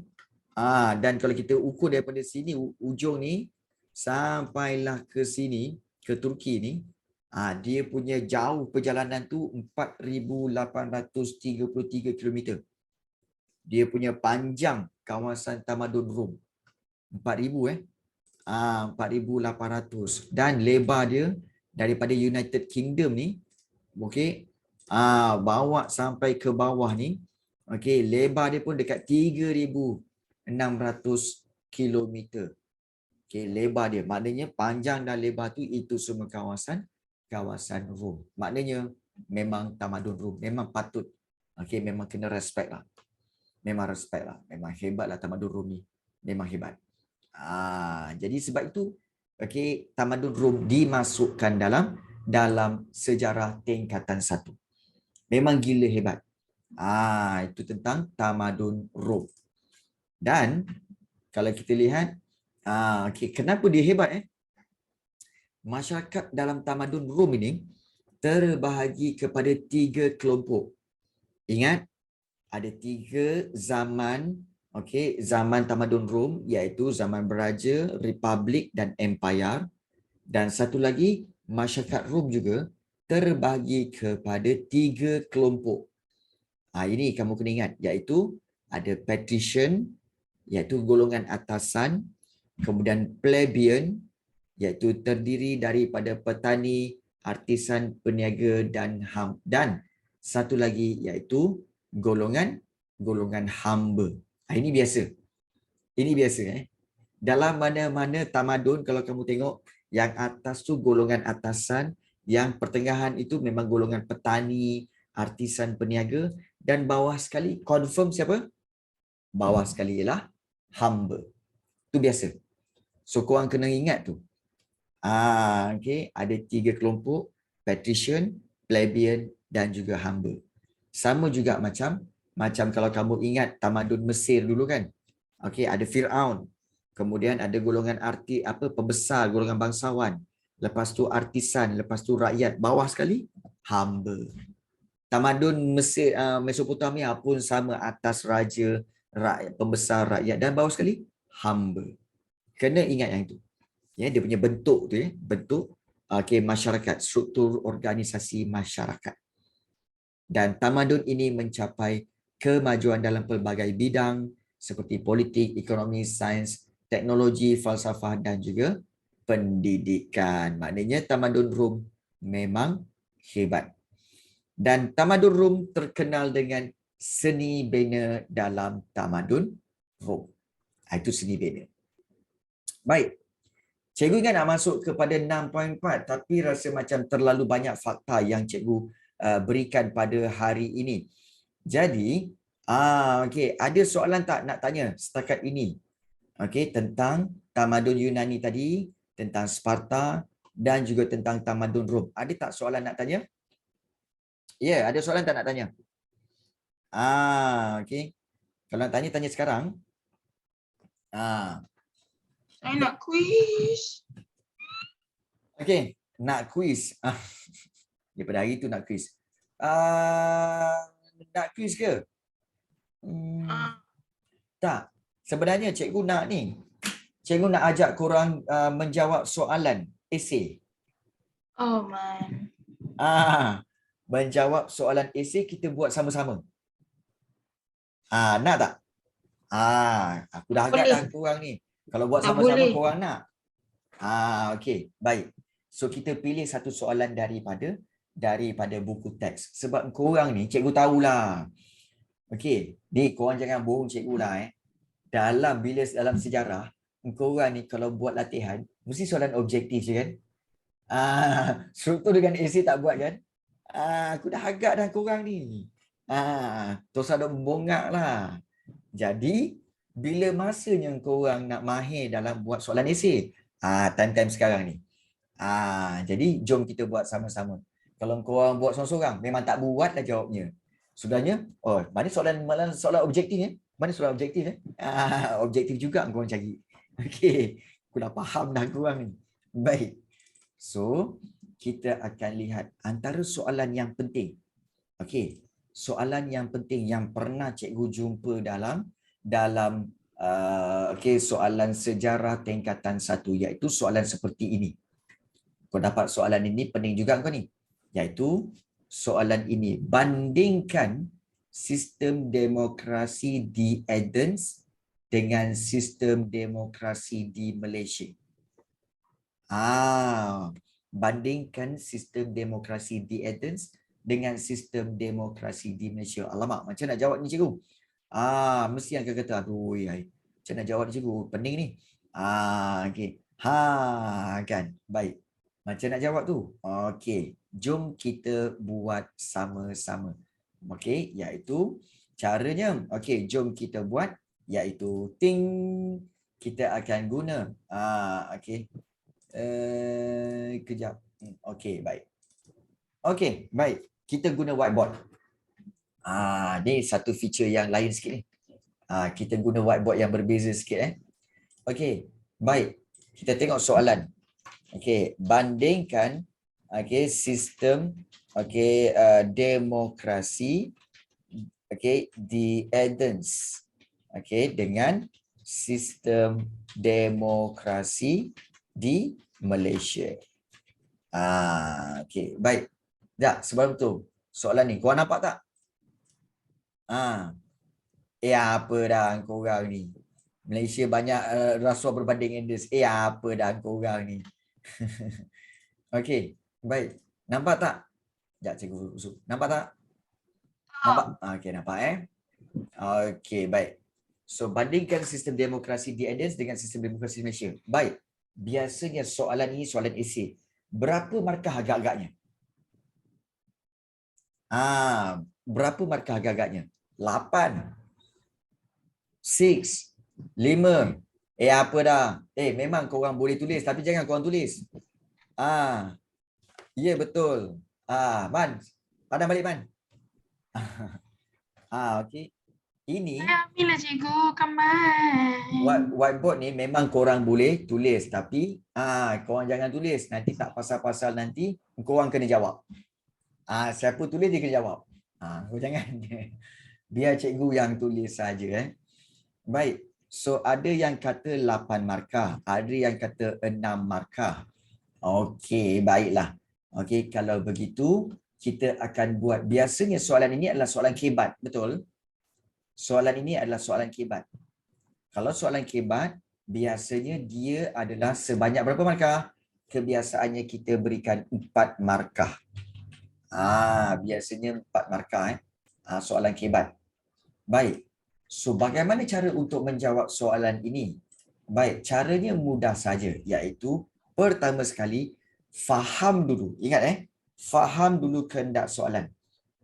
Dan kalau kita ukur daripada sini, ujung ni sampailah ke sini, ke Turki ni, dia punya jauh perjalanan tu 4,833 km. Dia punya panjang kawasan tamadun Rom 4,000 4,800. Dan lebar dia daripada United Kingdom ni, bawa sampai ke bawah ni, lebar dia pun dekat 3,600 km. Lebar dia. Maknanya panjang dan lebar tu itu semua kawasan Rom. Maknanya memang tamadun Rom. Memang patut. Memang kena respect lah. Memang respect lah. Memang hebat lah Tamadun Rum ni. Memang hebat. Jadi sebab itu, okey, Tamadun Rum dimasukkan dalam sejarah tingkatan 1. Memang gila hebat. Itu tentang Tamadun Rum. Dan kalau kita lihat, okey, kenapa dia hebat? Masyarakat dalam Tamadun Rum ini terbahagi kepada 3 kelompok. Ingat, ada 3 zaman, okey, zaman Tamadun Rum, iaitu zaman Beraja, Republik dan Empire. Dan satu lagi, masyarakat Rum juga terbahagi kepada 3 kelompok. Ini kamu kena ingat, iaitu ada patrician, iaitu golongan atasan, kemudian plebeian, iaitu terdiri daripada petani, artisan, peniaga dan satu lagi iaitu golongan hamba. Ini biasa. Ini biasa. Dalam mana-mana tamadun, kalau kamu tengok, yang atas tu golongan atasan, yang pertengahan itu memang golongan petani, artisan, peniaga, dan bawah sekali, confirm siapa? Bawah sekali ialah hamba. Itu biasa. So korang kena ingat tu. Okay. Ada 3 kelompok, patrician, plebeian dan juga hamba. Sama juga macam kalau kamu ingat tamadun Mesir dulu kan. Okay, ada Firaun. Kemudian ada golongan pembesar, golongan bangsawan. Lepas tu artisan, lepas tu rakyat. Bawah sekali, hamba. Tamadun Mesir, Mesopotamia pun sama, atas raja, rakyat, pembesar, rakyat dan bawah sekali, hamba. Kena ingat yang itu. Ya, dia punya bentuk tu bentuk masyarakat, struktur organisasi masyarakat. Dan tamadun ini mencapai kemajuan dalam pelbagai bidang seperti politik, ekonomi, sains, teknologi, falsafah dan juga pendidikan. Maknanya tamadun Rum memang hebat. Dan tamadun Rum terkenal dengan seni bina dalam tamadun Rum. Itu seni bina. Baik. Cikgu ingat nak masuk kepada 6.4 tapi rasa macam terlalu banyak fakta yang cikgu berikan pada hari ini. Jadi, okey, ada soalan tak nak tanya setakat ini? Okey, tentang tamadun Yunani tadi, tentang Sparta dan juga tentang tamadun Rom. Ada tak soalan nak tanya? Ya, ada soalan tak nak tanya? Okey. Kalau nak tanya, tanya sekarang. Saya nak kuis. Okey, nak kuis. Daripada hari tu nak kuis. Nak kuis ke? Tak. Sebenarnya cikgu nak ni. Cikgu nak ajak korang menjawab soalan esei. Oh man. Menjawab soalan esei kita buat sama-sama. Nak tak? Aku dah agak dah korang ni. Kalau buat sama-sama korang nak. Okey, baik. So kita pilih satu soalan daripada buku teks. Sebab korang ni cikgu tahulah. Okey, ni korang jangan bohong cikgu lah. Dalam sejarah, korang ni kalau buat latihan mesti soalan objektif je kan. Struktur dengan esei tak buat kan. Aku dah agak dah korang ni. Terus ada bongak lah. Jadi bila masanya korang nak mahir dalam buat soalan esei? Time-time sekarang ni. Jadi jom kita buat sama-sama. Kalau korang buat seorang-seorang memang tak buat lah jawabnya. Sudahnya, mana soalan objektif ni? Mana soalan objektif ni? Objektif juga korang cari. Okey, aku dah faham dah korang ni. Baik. So, kita akan lihat antara soalan yang penting. Okey, soalan yang penting yang pernah cikgu jumpa dalam soalan sejarah tingkatan 1 iaitu soalan seperti ini. Kau dapat soalan ini pening juga kau ni. Iaitu soalan ini, bandingkan sistem demokrasi di Athens dengan sistem demokrasi di Malaysia. Bandingkan sistem demokrasi di Athens dengan sistem demokrasi di Malaysia. Alamak, macam nak jawab ni cikgu? Mesti akan kata, aduh, macam nak jawab ni cikgu? Pening ni. Okey. Kan. Baik. Macam nak jawab tu? Okey. Jom kita buat sama-sama. Okey, iaitu Caranya, okey, jom kita buat iaitu ting, kita akan guna okey. Kejap. Okey, baik. Okey, baik. Kita guna whiteboard. Ni satu feature yang lain sikit ni. Kita guna whiteboard yang berbeza sikit Okey, baik. Kita tengok soalan. Okey, bandingkan sistem demokrasi di Athens dengan sistem demokrasi di Malaysia. Okey, baik. Tak, sebelum tu soalan ni kau nampak tak? Apa dah korang ni? Malaysia banyak rasuah berbanding Andes. Apa dah korang ni? Okey, baik. Nampak tak? Sekejap cikgu usul. Nampak tak? Nampak? Okey, nampak Okey, baik. So, bandingkan sistem demokrasi di Athens dengan sistem demokrasi di Malaysia. Baik. Biasanya soalan ini soalan esei. Berapa markah agak-agaknya? Berapa markah agak-agaknya? 8. 6. 5. Apa dah? Memang korang boleh tulis tapi jangan korang tulis. Ya, betul. Man. Padam balik, Man. Okey. Ini Ambil lah cikgu, come on. whiteboard ni memang korang boleh tulis tapi korang jangan tulis. Nanti tak pasal-pasal nanti korang kena jawab. Siapa tulis dia kena jawab. Kau jangan. Biar cikgu yang tulis saja Baik. So ada yang kata 8 markah, ada yang kata 6 markah. Okey, baiklah. Okey, kalau begitu kita akan buat, biasanya soalan ini adalah soalan kebat, betul? Soalan ini adalah soalan kebat. Kalau soalan kebat, biasanya dia adalah sebanyak berapa markah? Kebiasaannya kita berikan 4 markah. Biasanya 4 markah soalan kebat. Baik. So, bagaimana cara untuk menjawab soalan ini? Baik, caranya mudah saja, iaitu pertama sekali, faham dulu. Ingat faham dulu kehendak soalan.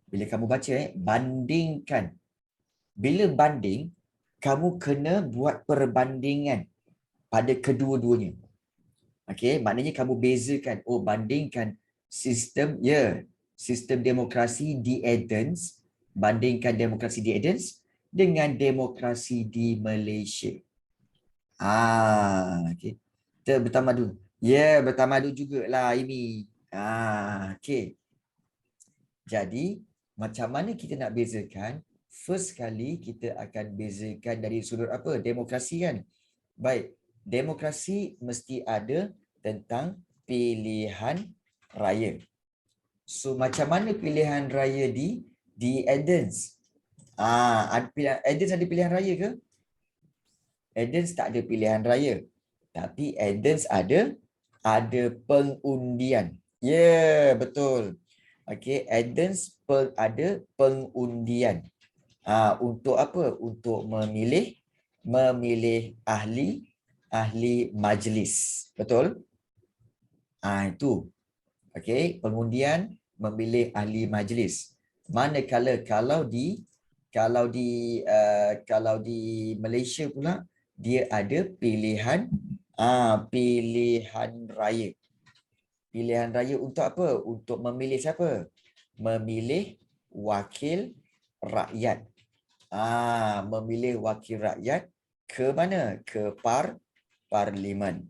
Bila kamu baca bandingkan. Bila banding, kamu kena buat perbandingan pada kedua-duanya. Okey, maknanya kamu bezakan, bandingkan sistem demokrasi di Athens, bandingkan demokrasi di Athens dengan demokrasi di Malaysia. Okey. Kita bertamadun. Bertamadun jugalah ini. Okey. Jadi, macam mana kita nak bezakan? First kali kita akan bezakan dari sudut apa? Demokrasi kan? Baik. Demokrasi mesti ada tentang pilihan raya. So, macam mana pilihan raya di Athens? Athens ada pilihan raya ke? Athens tak ada pilihan raya. Tapi Athens ada pengundian. Betul. Okey, Athens ada pengundian. Untuk apa? Untuk memilih ahli majlis. Betul? Itu. Okey, pengundian memilih ahli majlis. Manakala kalau di Malaysia pula dia ada pilihan raya. Pilihan raya untuk apa? Untuk memilih siapa? Memilih wakil rakyat. Memilih wakil rakyat ke mana? Ke parlimen.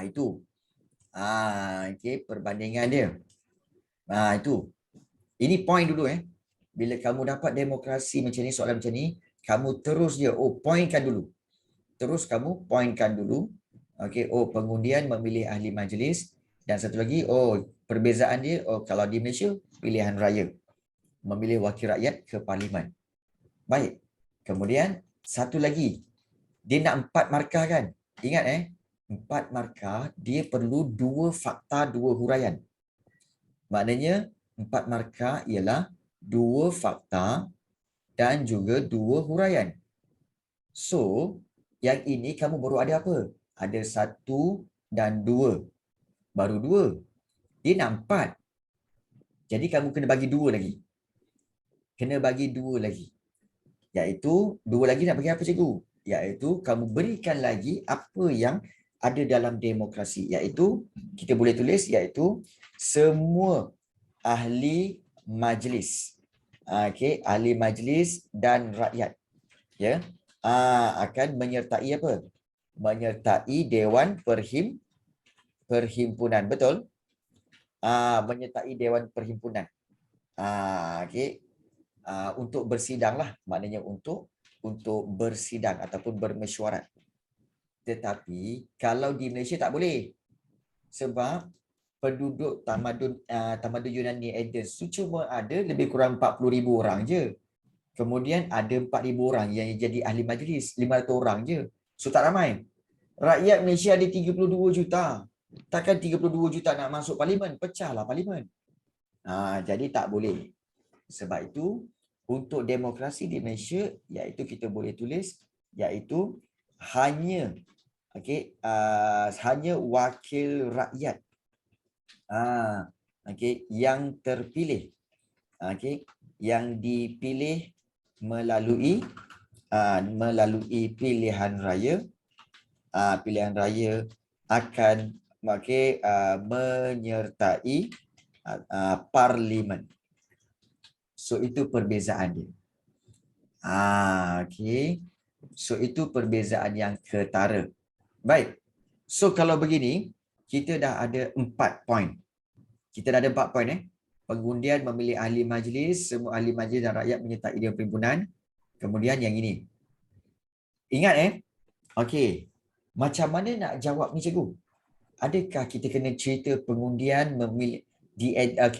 Itu. Okey, perbandingan dia. Itu. Ini point dulu Bila kamu dapat demokrasi macam ni, soalan macam ni, kamu terus dia, pointkan dulu. Terus kamu pointkan dulu. Okey, pengundian memilih ahli majlis, dan satu lagi, perbezaan dia, kalau di Malaysia pilihan raya. Memilih wakil rakyat ke parlimen. Baik. Kemudian satu lagi. Dia nak 4 markah kan? Ingat 4 markah dia perlu 2 fakta, 2 huraian. Maknanya 4 markah ialah 2 fakta dan juga 2 huraian. So, yang ini kamu baru ada apa? Ada 1 dan 2. Baru 2. Dia nak 4. Jadi kamu kena bagi 2 lagi. kena bagi dua lagi. Iaitu, dua lagi nak bagi apa cikgu? Iaitu, kamu berikan lagi apa yang ada dalam demokrasi. Iaitu, kita boleh tulis, iaitu semua ahli majlis. Okey, ahli majlis dan rakyat. Ya, akan menyertai apa? Menyertai Dewan Perhimpunan. Betul? Menyertai Dewan Perhimpunan. Okey. Untuk bersidang lah, maknanya untuk bersidang ataupun bermesyuarat. Tetapi kalau di Malaysia tak boleh, sebab penduduk tamadun Yunani Athens cuma ada lebih kurang 40,000 orang je. Kemudian ada 4,000 orang yang jadi ahli majlis, 500 orang je. So tak ramai. Rakyat Malaysia ada 32 juta. Takkan 32 juta nak masuk parlimen, pecahlah parlimen. Jadi tak boleh. Sebab itu untuk demokrasi di Malaysia, iaitu kita boleh tulis, iaitu hanya hanya wakil rakyat yang terpilih, yang dipilih melalui pilihan raya. Pilihan raya akan menyertai parlimen. So itu perbezaan dia. Okey. So itu perbezaan yang ketara. Baik. So kalau begini, kita dah ada 4 poin. Kita dah ada 4 poin Pengundian memilih ahli majlis, semua ahli majlis dan rakyat menyertai Dewan Perhimpunan. Kemudian yang ini. Ingat okey. Macam mana nak jawab ni cikgu? Adakah kita kena cerita pengundian memilih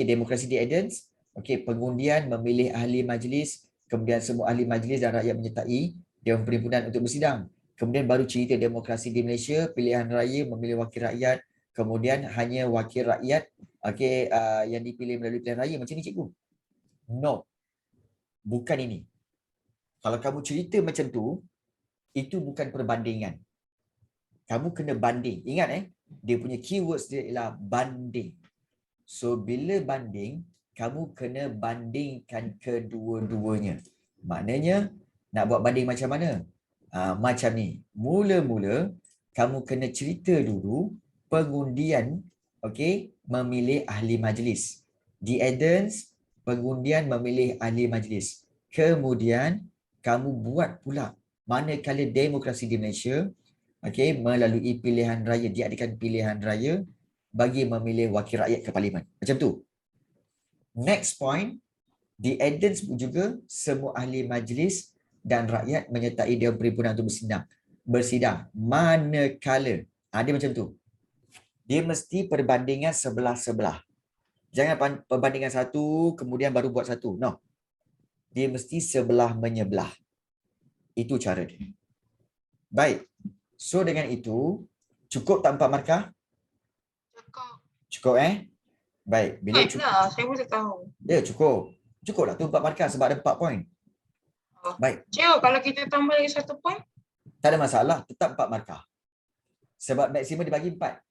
demokrasi di Athens? Okey, pengundian memilih ahli majlis, kemudian semua ahli majlis dan rakyat menyertai Dewan Perhimpunan untuk bersidang. Kemudian baru cerita demokrasi di Malaysia, pilihan raya memilih wakil rakyat, kemudian hanya wakil rakyat yang dipilih melalui pilihan raya. Macam ni cikgu? No. Bukan ini. Kalau kamu cerita macam tu, itu bukan perbandingan. Kamu kena banding. Ingat dia punya keywords dia ialah banding. So bila banding, kamu kena bandingkan kedua-duanya. Maknanya, nak buat banding macam mana? Macam ni. Mula-mula, kamu kena cerita dulu pengundian memilih ahli majlis. Di Athens, pengundian memilih ahli majlis. Kemudian, kamu buat pula manakala demokrasi di Malaysia melalui pilihan raya, diadakan pilihan raya bagi memilih wakil rakyat ke parlimen. Macam tu. Next point, di Athens juga semua ahli majlis dan rakyat menyertai Dewan Perhimpunan untuk bersidang. Manakala, dia macam tu. Dia mesti perbandingan sebelah-sebelah. Jangan perbandingan satu, kemudian baru buat satu. No. Dia mesti sebelah menyebelah. Itu cara dia. Baik. So dengan itu, cukup tak 4 markah? Cukup Baik. Bila cukup lah, saya boleh tahu. Ya, cukup. Cukuplah tu 4 markah sebab ada 4 poin. Baik. Cikgu, kalau kita tambah lagi 1 poin? Tak ada masalah, tetap 4 markah. Sebab maksimum dibagi 4.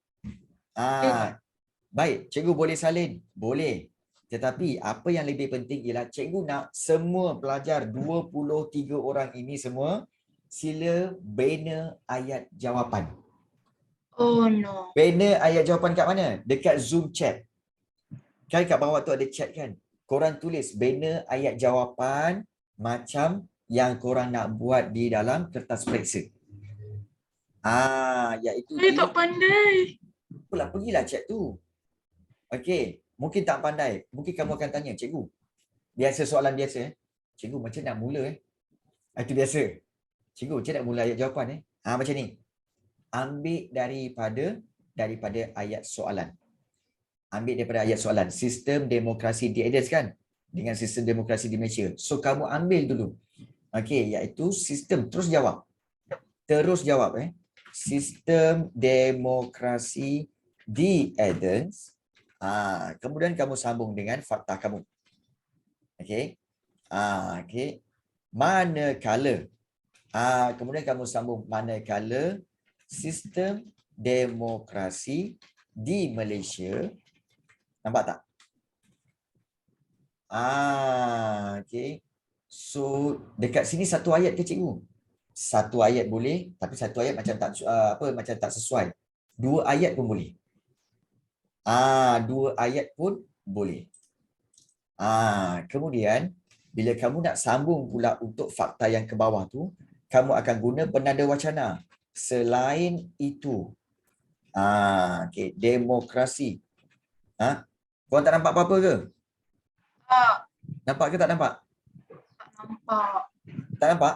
Baik, cikgu boleh salin? Boleh. Tetapi apa yang lebih penting ialah cikgu nak semua pelajar 23 orang ini semua sila bina ayat jawapan. Oh no. Bina ayat jawapan kat mana? Dekat Zoom chat. Kan kat bawah tu ada chat kan? Korang tulis bina ayat jawapan macam yang korang nak buat di dalam kertas periksa. Iaitu Saya tak pandai. Apalah, pergilah chat tu. Okey, mungkin tak pandai. Mungkin kamu akan tanya, cikgu. Biasa soalan biasa Cikgu macam nak mula Itu biasa. Cikgu macam nak mula ayat jawapan macam ni. Ambil daripada ayat soalan. Ambil daripada ayat soalan. Sistem demokrasi di Athens kan? Dengan sistem demokrasi di Malaysia. So, kamu ambil dulu. Okey, iaitu sistem. Terus jawab. Sistem demokrasi di Athens. Kemudian kamu sambung dengan fakta kamu. Okey. Manakala. Kemudian kamu sambung manakala sistem demokrasi di Malaysia. Nampak tak? Okay. So dekat sini satu ayat ke cikgu? Satu ayat boleh, tapi satu ayat macam tak macam tak sesuai. Dua ayat pun boleh. Dua ayat pun boleh. Kemudian bila kamu nak sambung pula untuk fakta yang ke bawah tu, kamu akan guna penanda wacana. Selain itu, okay, demokrasi. Korang tak nampak apa-apa ke? Tak, Nampak ke tak nampak? tak nampak. Tak nampak?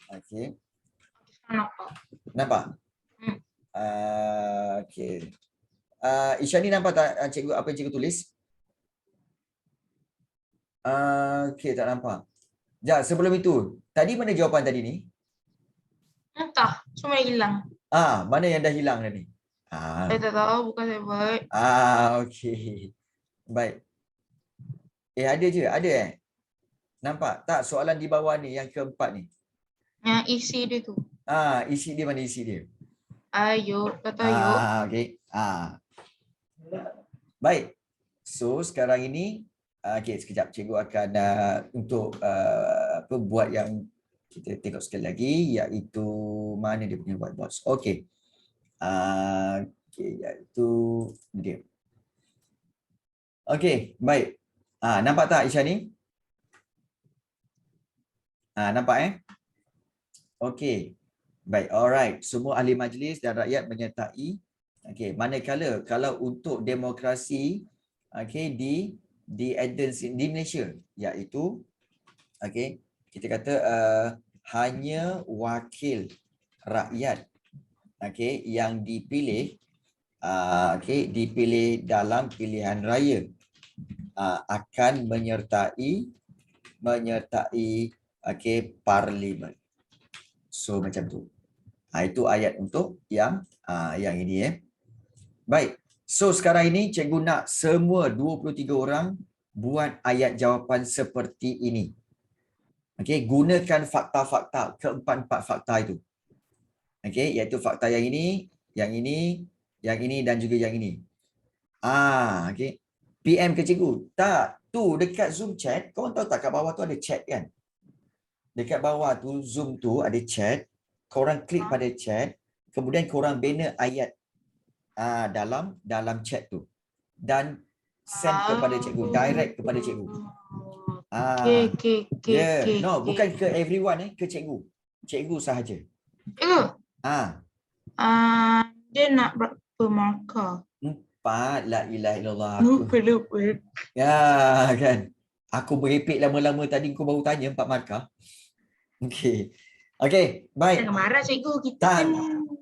Okay. Tak nampak. Nampak? Hmm. Okay. Isyani nampak tak cikgu apa yang cikgu tulis? Okay, tak nampak. Sekejap, sebelum itu, tadi mana jawapan tadi ni? Entah, semua hilang. Mana yang dah hilang tadi? Saya tak tahu, bukan saya buat. Okay. Baik. Ada je, ada Nampak tak soalan di bawah ni yang keempat ni? Yang isi dia tu. Isi dia mana isi dia? Ayo, kata ayo. Okay. Baik. So sekarang ini okay, sekejap cikgu akan untuk buat yang kita tengok sekali lagi, iaitu mana dia punya whiteboard. Okay. Okay, iaitu dia. Okay, baik. Nampak tak Isya ni? Nampak Okay. Baik, alright. Semua ahli majlis dan rakyat menyertai. Okay, manakala kalau untuk demokrasi di Athens di Malaysia, iaitu kita kata hanya wakil rakyat yang dipilih dipilih dalam pilihan raya akan menyertai parlimen. So macam tu. Itu ayat untuk yang ini Baik. So sekarang ini cikgu nak semua 23 orang buat ayat jawapan seperti ini. Gunakan fakta-fakta, keempat-empat fakta itu. Iaitu fakta yang ini, yang ini, yang ini dan juga yang ini. PM ke cikgu? Tak. Tu dekat Zoom chat, korang tahu tak kat bawah tu ada chat kan? Dekat bawah tu Zoom tu ada chat. Korang klik pada chat, kemudian korang bina ayat dalam chat tu dan send kepada cikgu, direct kepada cikgu. Okay. Bukan ke everyone ke cikgu. Cikgu sahaja. Cikgu. Dia nak berapa markah? 4. La ilaha illallah. Lupa. Ya kan. Aku merepek lama-lama tadi kau baru tanya 4 markah. Okey, baik. Jangan marah cikgu, kita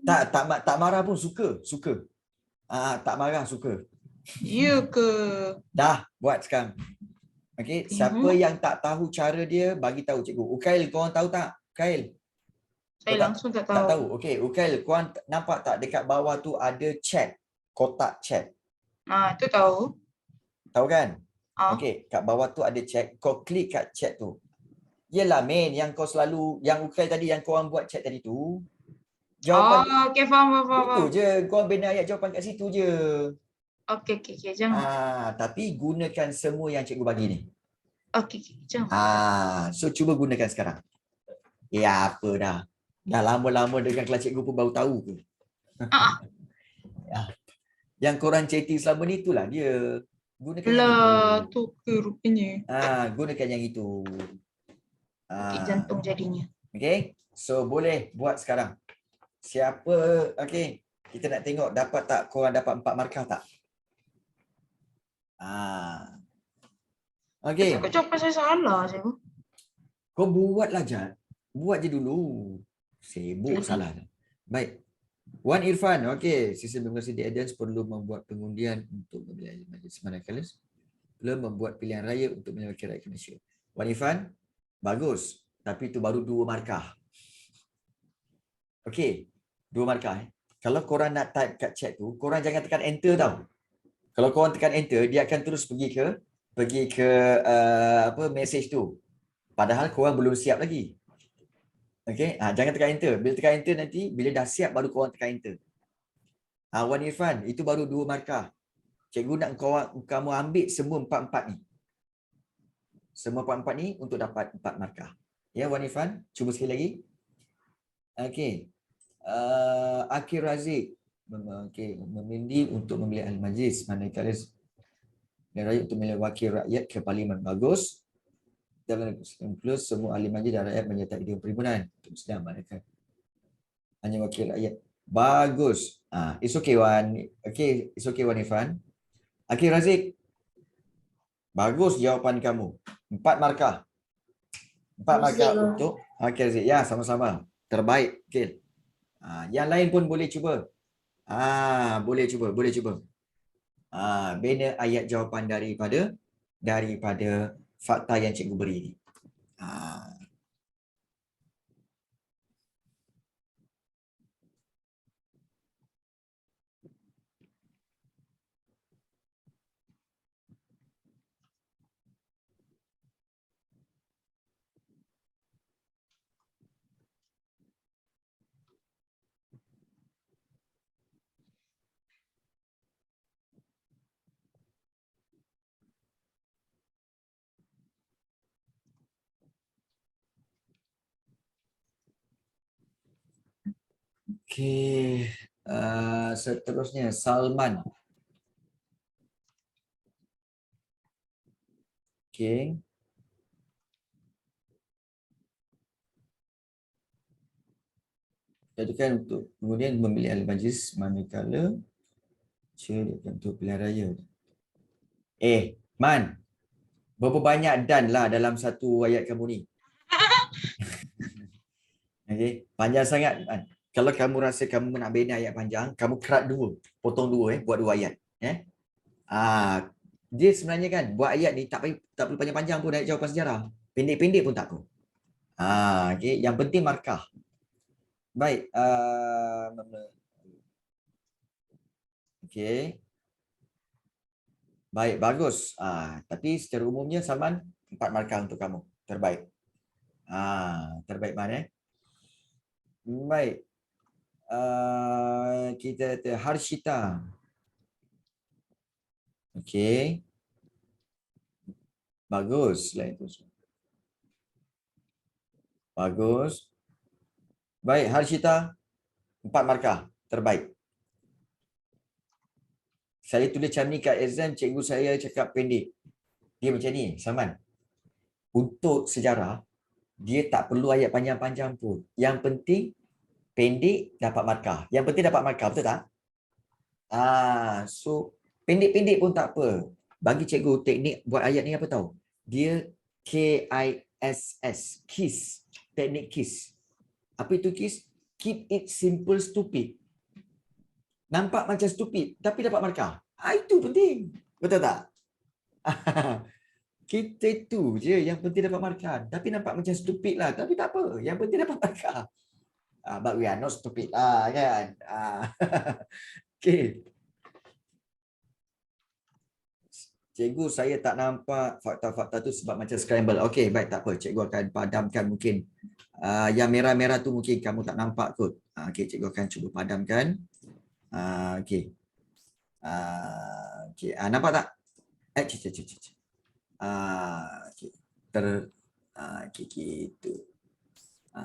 Tak marah pun suka. Tak marah suka. Ya ke? Dah buat sekarang. Siapa yang tak tahu cara dia bagi tahu cikgu. Ukail, korang tahu tak? Ukail. Saya langsung tak tahu. Tak tahu. Okey, Ukail, korang nampak tak dekat bawah tu ada chat, kotak chat. Itu tahu. Tahu kan? Okey, kat bawah tu ada chat. Kau klik kat chat tu. Yelah main yang kau selalu, yang Ukail tadi yang korang buat chat tadi tu. Jawapan Okey, faham. itu je. Korang bina ayat jawapan kat situ je. Okey, jangan. Tapi gunakan semua yang cikgu bagi ni. Okey, jangan. So cuba gunakan sekarang. Apa dah. Dah lama-lama dengan kelas cikgu pun baru tahu ke? Yang korang chatting selama ni itulah dia. Gunakan yang itu. Tu ke rupanya. Gunakan yang itu. Sakit jantung jadinya. Okay. So boleh buat sekarang. Siapa, kita nak tengok dapat tak korang dapat 4 markah tak? Okay. Takut jawapan saya salah, cikgu. Kau buatlah Jad. Buat je dulu. Sibuk salah. Baik. Wan Irfan, sistem demokrasi di Athens perlu membuat pengundian untuk memilih majlis manakala perlu membuat pilihan raya untuk menyalurkan rakyat Malaysia. Wan Irfan, bagus. Tapi itu baru 2 markah. 2 markah. Kalau korang nak type kat chat tu, korang jangan tekan enter tau. Kalau korang tekan enter, dia akan terus pergi ke message tu. Padahal korang belum siap lagi. Jangan tekan enter. Bila tekan enter nanti, bila dah siap baru korang tekan enter. Wan Irfan, itu baru 2 markah. Cikgu nak kamu ambil semua empat-empat ni. Semua empat-empat ni untuk dapat 4 markah. Ya, Wan Irfan, cuba sekali lagi. Okey. Akhir Razik. Okey, memilih untuk memilih ahli majlis, manakala dan rakyat untuk memilih wakil rakyat ke parlimen. Bagus. Dalam plus semua ahli majlis dan rakyat menyertai Dewan Perhimpunan untuk sedang manakala hanya wakil rakyat. Bagus. It's okay Wan. Okay, it's okay Wan Irfan. Akhir Razik. Bagus jawapan kamu. 4 markah. 4 markah untuk Akhir Razik. Ya, sama-sama. Terbaik. Okay. Yang lain pun boleh cuba. Boleh cuba. Bina ayat jawapan daripada fakta yang cikgu beri ni. Okey, seterusnya Salman. Okey. Jadikan untuk kemudian memilih ahli majlis manakala untuk pilihan raya. Man, berapa banyak dan lah dalam satu ayat kamu ni? Okey, panjang sangat Man. Kalau kamu rasa kamu nak bina ayat panjang, kamu kerat 2, potong 2 buat 2 ayat. Dia sebenarnya kan buat ayat ni tak perlu panjang-panjang pun ayat jawapan sejarah. Pendek-pendek pun tak apa. Okey, yang penting markah. Baik, okey. Baik, bagus. Tapi secara umumnya Salman 4 markah untuk kamu. Terbaik. Terbaik Man Baik. Kita Harshita. Okey. Bagus lah itu. Bagus. Baik, Harshita. 4 markah. Terbaik. Saya tulis macam ni kat exam, cikgu saya cakap pendek. Dia macam ni, Salman. Untuk sejarah, dia tak perlu ayat panjang-panjang pun. Yang penting, pendek dapat markah. Yang penting dapat markah, betul tak? So, pendek-pendek pun tak apa. Bagi cikgu, teknik buat ayat ni apa tahu? Dia KISS. KISS. Teknik KISS. Apa itu KISS? Keep it simple, stupid. Nampak macam stupid, tapi dapat markah. Itu penting. Betul tak? Kita itu je yang penting dapat markah. Tapi nampak macam stupid lah. Tapi tak apa. Yang penting dapat markah. But we are not stupid lah kan. Okay. Cikgu, saya tak nampak fakta-fakta tu sebab macam scramble. Okey, baik, tak apa. Cikgu akan padamkan mungkin. Yang merah-merah tu mungkin kamu tak nampak kot. Okey, cikgu akan cuba padamkan. Okey. Okey, nampak tak? Okey. Okey, gitu.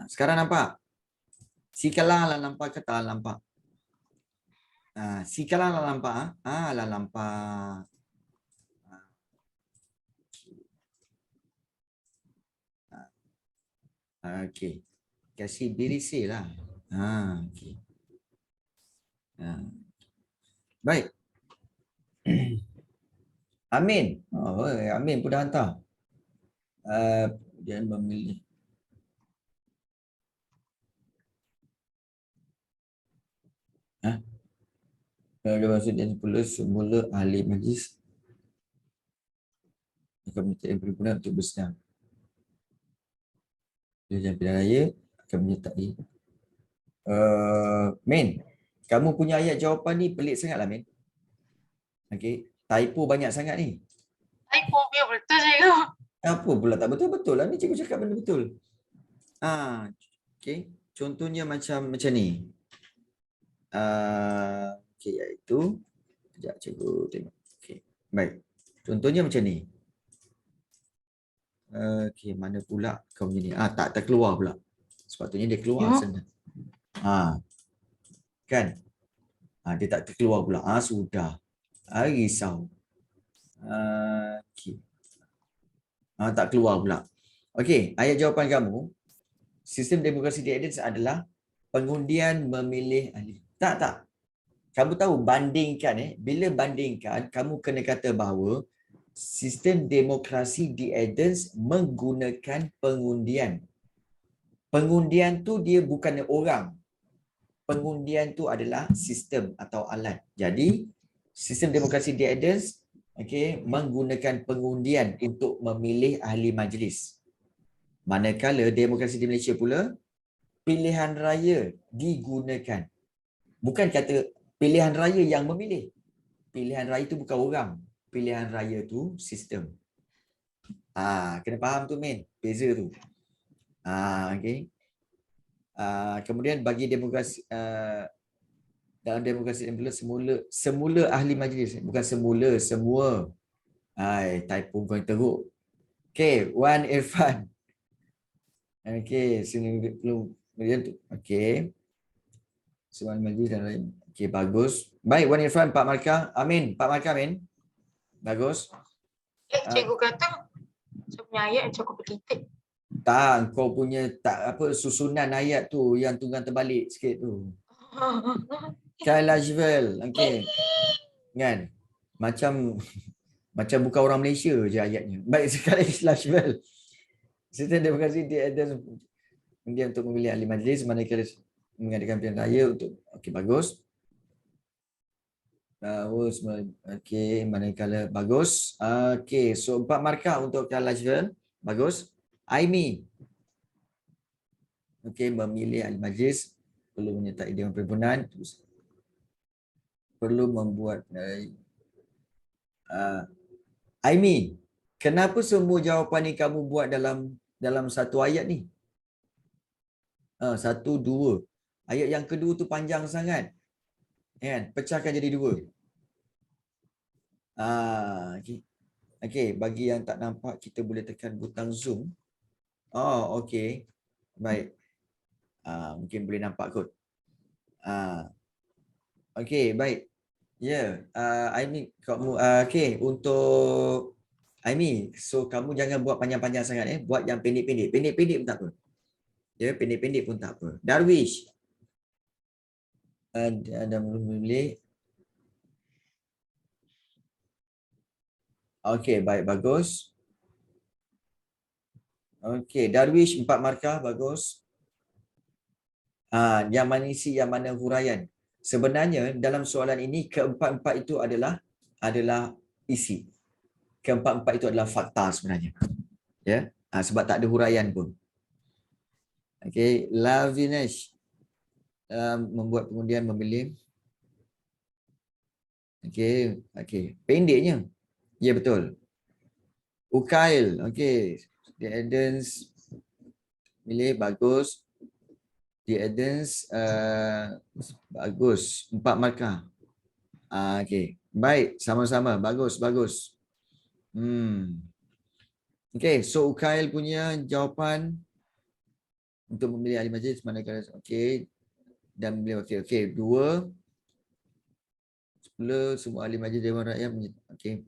Sekarang nampak? Sikalah lah nampak ke tak nampak? Sikalah lah nampak. Lah nampak. Okey. Kasih birisi lah. Okey. Baik. Amin. Amin pun dah hantar. Dia memilih. Kalau maksud dia semula ahli majlis akan menyertai perhimpunan untuk bersenang. Dia pilihan raya akan menyertai. Min, kamu punya ayat jawapan ni pelik sangatlah Min. Okey, typo banyak sangat ni. Typo dia betul cikgu. Apa pula tak betul-betul lah ni, cikgu cakap benda betul. Okey, contohnya macam ni. Okey, iaitu sekejap cikgu tengok. Baik. Contohnya macam ni. Okey, mana pula kau punya ni? Tak terkeluar pula. Sepatutnya dia keluar Ya. sana. Kan? Dia tak terkeluar pula. Sudah. Risau. Okey. Tak keluar pula. Okey, ayat jawapan kamu. Sistem demokrasi di Athens adalah pengundian memilih ahli. Tak. Kamu tahu bandingkan bila bandingkan kamu kena kata bahawa sistem demokrasi di Athens menggunakan pengundian. Pengundian tu dia bukannya orang. Pengundian tu adalah sistem atau alat. Jadi sistem demokrasi di Athens menggunakan pengundian untuk memilih ahli majlis. Manakala demokrasi di Malaysia pula pilihan raya digunakan. Bukan kata pilihan raya yang memilih. Pilihan raya itu bukan orang. Pilihan raya tu sistem. Kena faham tu Min. Beza tu. Okey. Kemudian bagi demokrasi dalam demokrasi yang semula ahli majlis, bukan semua. Typo kau teruk. Okey, Wan Irfan. Okey, sini belum tu. Okey. Semua majlis dan lain. Okey, bagus. Baik, Wan Irfan 4 markah. Amin, 4 markah Amin. Bagus. Cikgu kata saya punya ayat macam aku bertitik. Kau punya susunan ayat tu yang tunggang terbalik sikit tu. Kalajvel. Okey. Kan? Macam bukan orang Malaysia je ayatnya. Baik sekali Kalajvel. Sistem demokrasi di Athens dia untuk memilih ahli majlis manakala mengadakan pilihan raya untuk bagus. Okey, manakala bagus. Okey, so 4 markah untuk Kalajvel. Bagus. Aimi. Okey, memilih ahli majlis perlu menyertai Dewan Perhimpunan, perlu membuat Aimi, kenapa semua jawapan ni kamu buat dalam satu ayat ni? Satu, dua. Ayat yang kedua tu panjang sangat. Kan? Pecahkan jadi dua. Okey, bagi yang tak nampak kita boleh tekan butang zoom. Okey. Baik. Mungkin boleh nampak kot. Okey, baik. Ya, Aimi, kamu okey untuk Aimi, so kamu jangan buat panjang-panjang sangat buat yang pendek-pendek. Pendek-pendek pun tak apa. Ya, pendek-pendek pun tak apa. Darwish. Ada memilih. Okey, baik, bagus. Okey, Darwish 4 markah, bagus. Yang mana isi, yang mana huraian. Sebenarnya dalam soalan ini keempat-empat itu adalah isi. Keempat-empat itu adalah fakta sebenarnya. Ya, sebab tak ada huraian pun. Okey, Lavinesh membuat pengundian memilih. Okey, pendeknya. Ya, betul. Ukail, okey. The Athens milih, bagus. The Athens bagus. 4 markah. Okey. Baik, sama-sama. Bagus, bagus. Okey, so Ukail punya jawapan untuk memilih ahli majlis manakala okey dan memilih wakil. Okey, 2 10 semua ahli majlis Dewan Rakyat okey.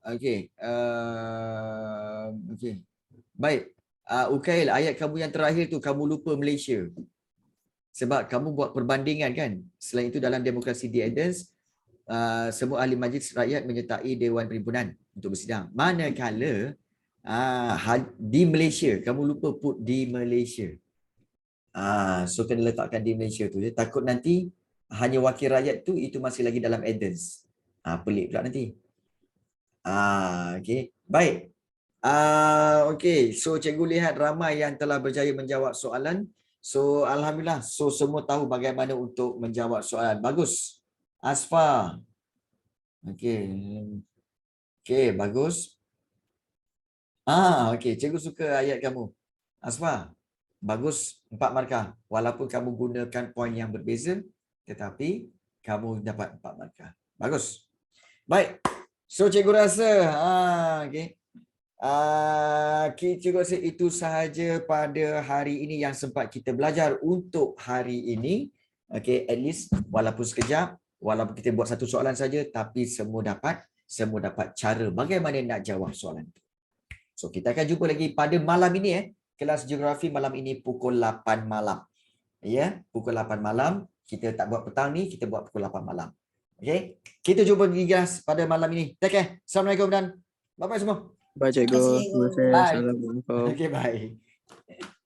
Okey. Okey. Baik. Ukail, ayat kamu yang terakhir tu kamu lupa Malaysia. Sebab kamu buat perbandingan kan. Selain itu dalam demokrasi di Athens, semua ahli majlis rakyat menyertai Dewan Perhimpunan untuk bersidang. Manakala di Malaysia, kamu lupa put di Malaysia. So kena letakkan di Malaysia tu. Takut nanti hanya wakil rakyat tu itu masih lagi dalam Athens. Pelik pula nanti. Okey. Baik. Okey, so cikgu lihat ramai yang telah berjaya menjawab soalan. So alhamdulillah, so semua tahu bagaimana untuk menjawab soalan. Bagus. Asfa. Okey. Okey, bagus. Okey, cikgu suka ayat kamu. Asfa. Bagus, 4 markah. Walaupun kamu gunakan poin yang berbeza, tetapi kamu dapat 4 markah. Bagus. Baik. So cikgu rasa okey. Cikgu rasa itu sahaja pada hari ini yang sempat kita belajar untuk hari ini. Okey, at least walaupun sekejap, walaupun kita buat satu soalan saja, tapi semua dapat cara bagaimana nak jawab soalan itu. So kita akan jumpa lagi pada malam ini kelas geografi malam ini pukul 8 malam. Ya, pukul 8 malam. Kita tak buat petang ni, kita buat pukul 8 malam. Okey. Kita jumpa lagi guys pada malam ini. Take care. Assalamualaikum dan bye-bye semua. Bye cikgu. Terima kasih, cikgu. Terima kasih. Bye. Assalamualaikum. Okay, bye.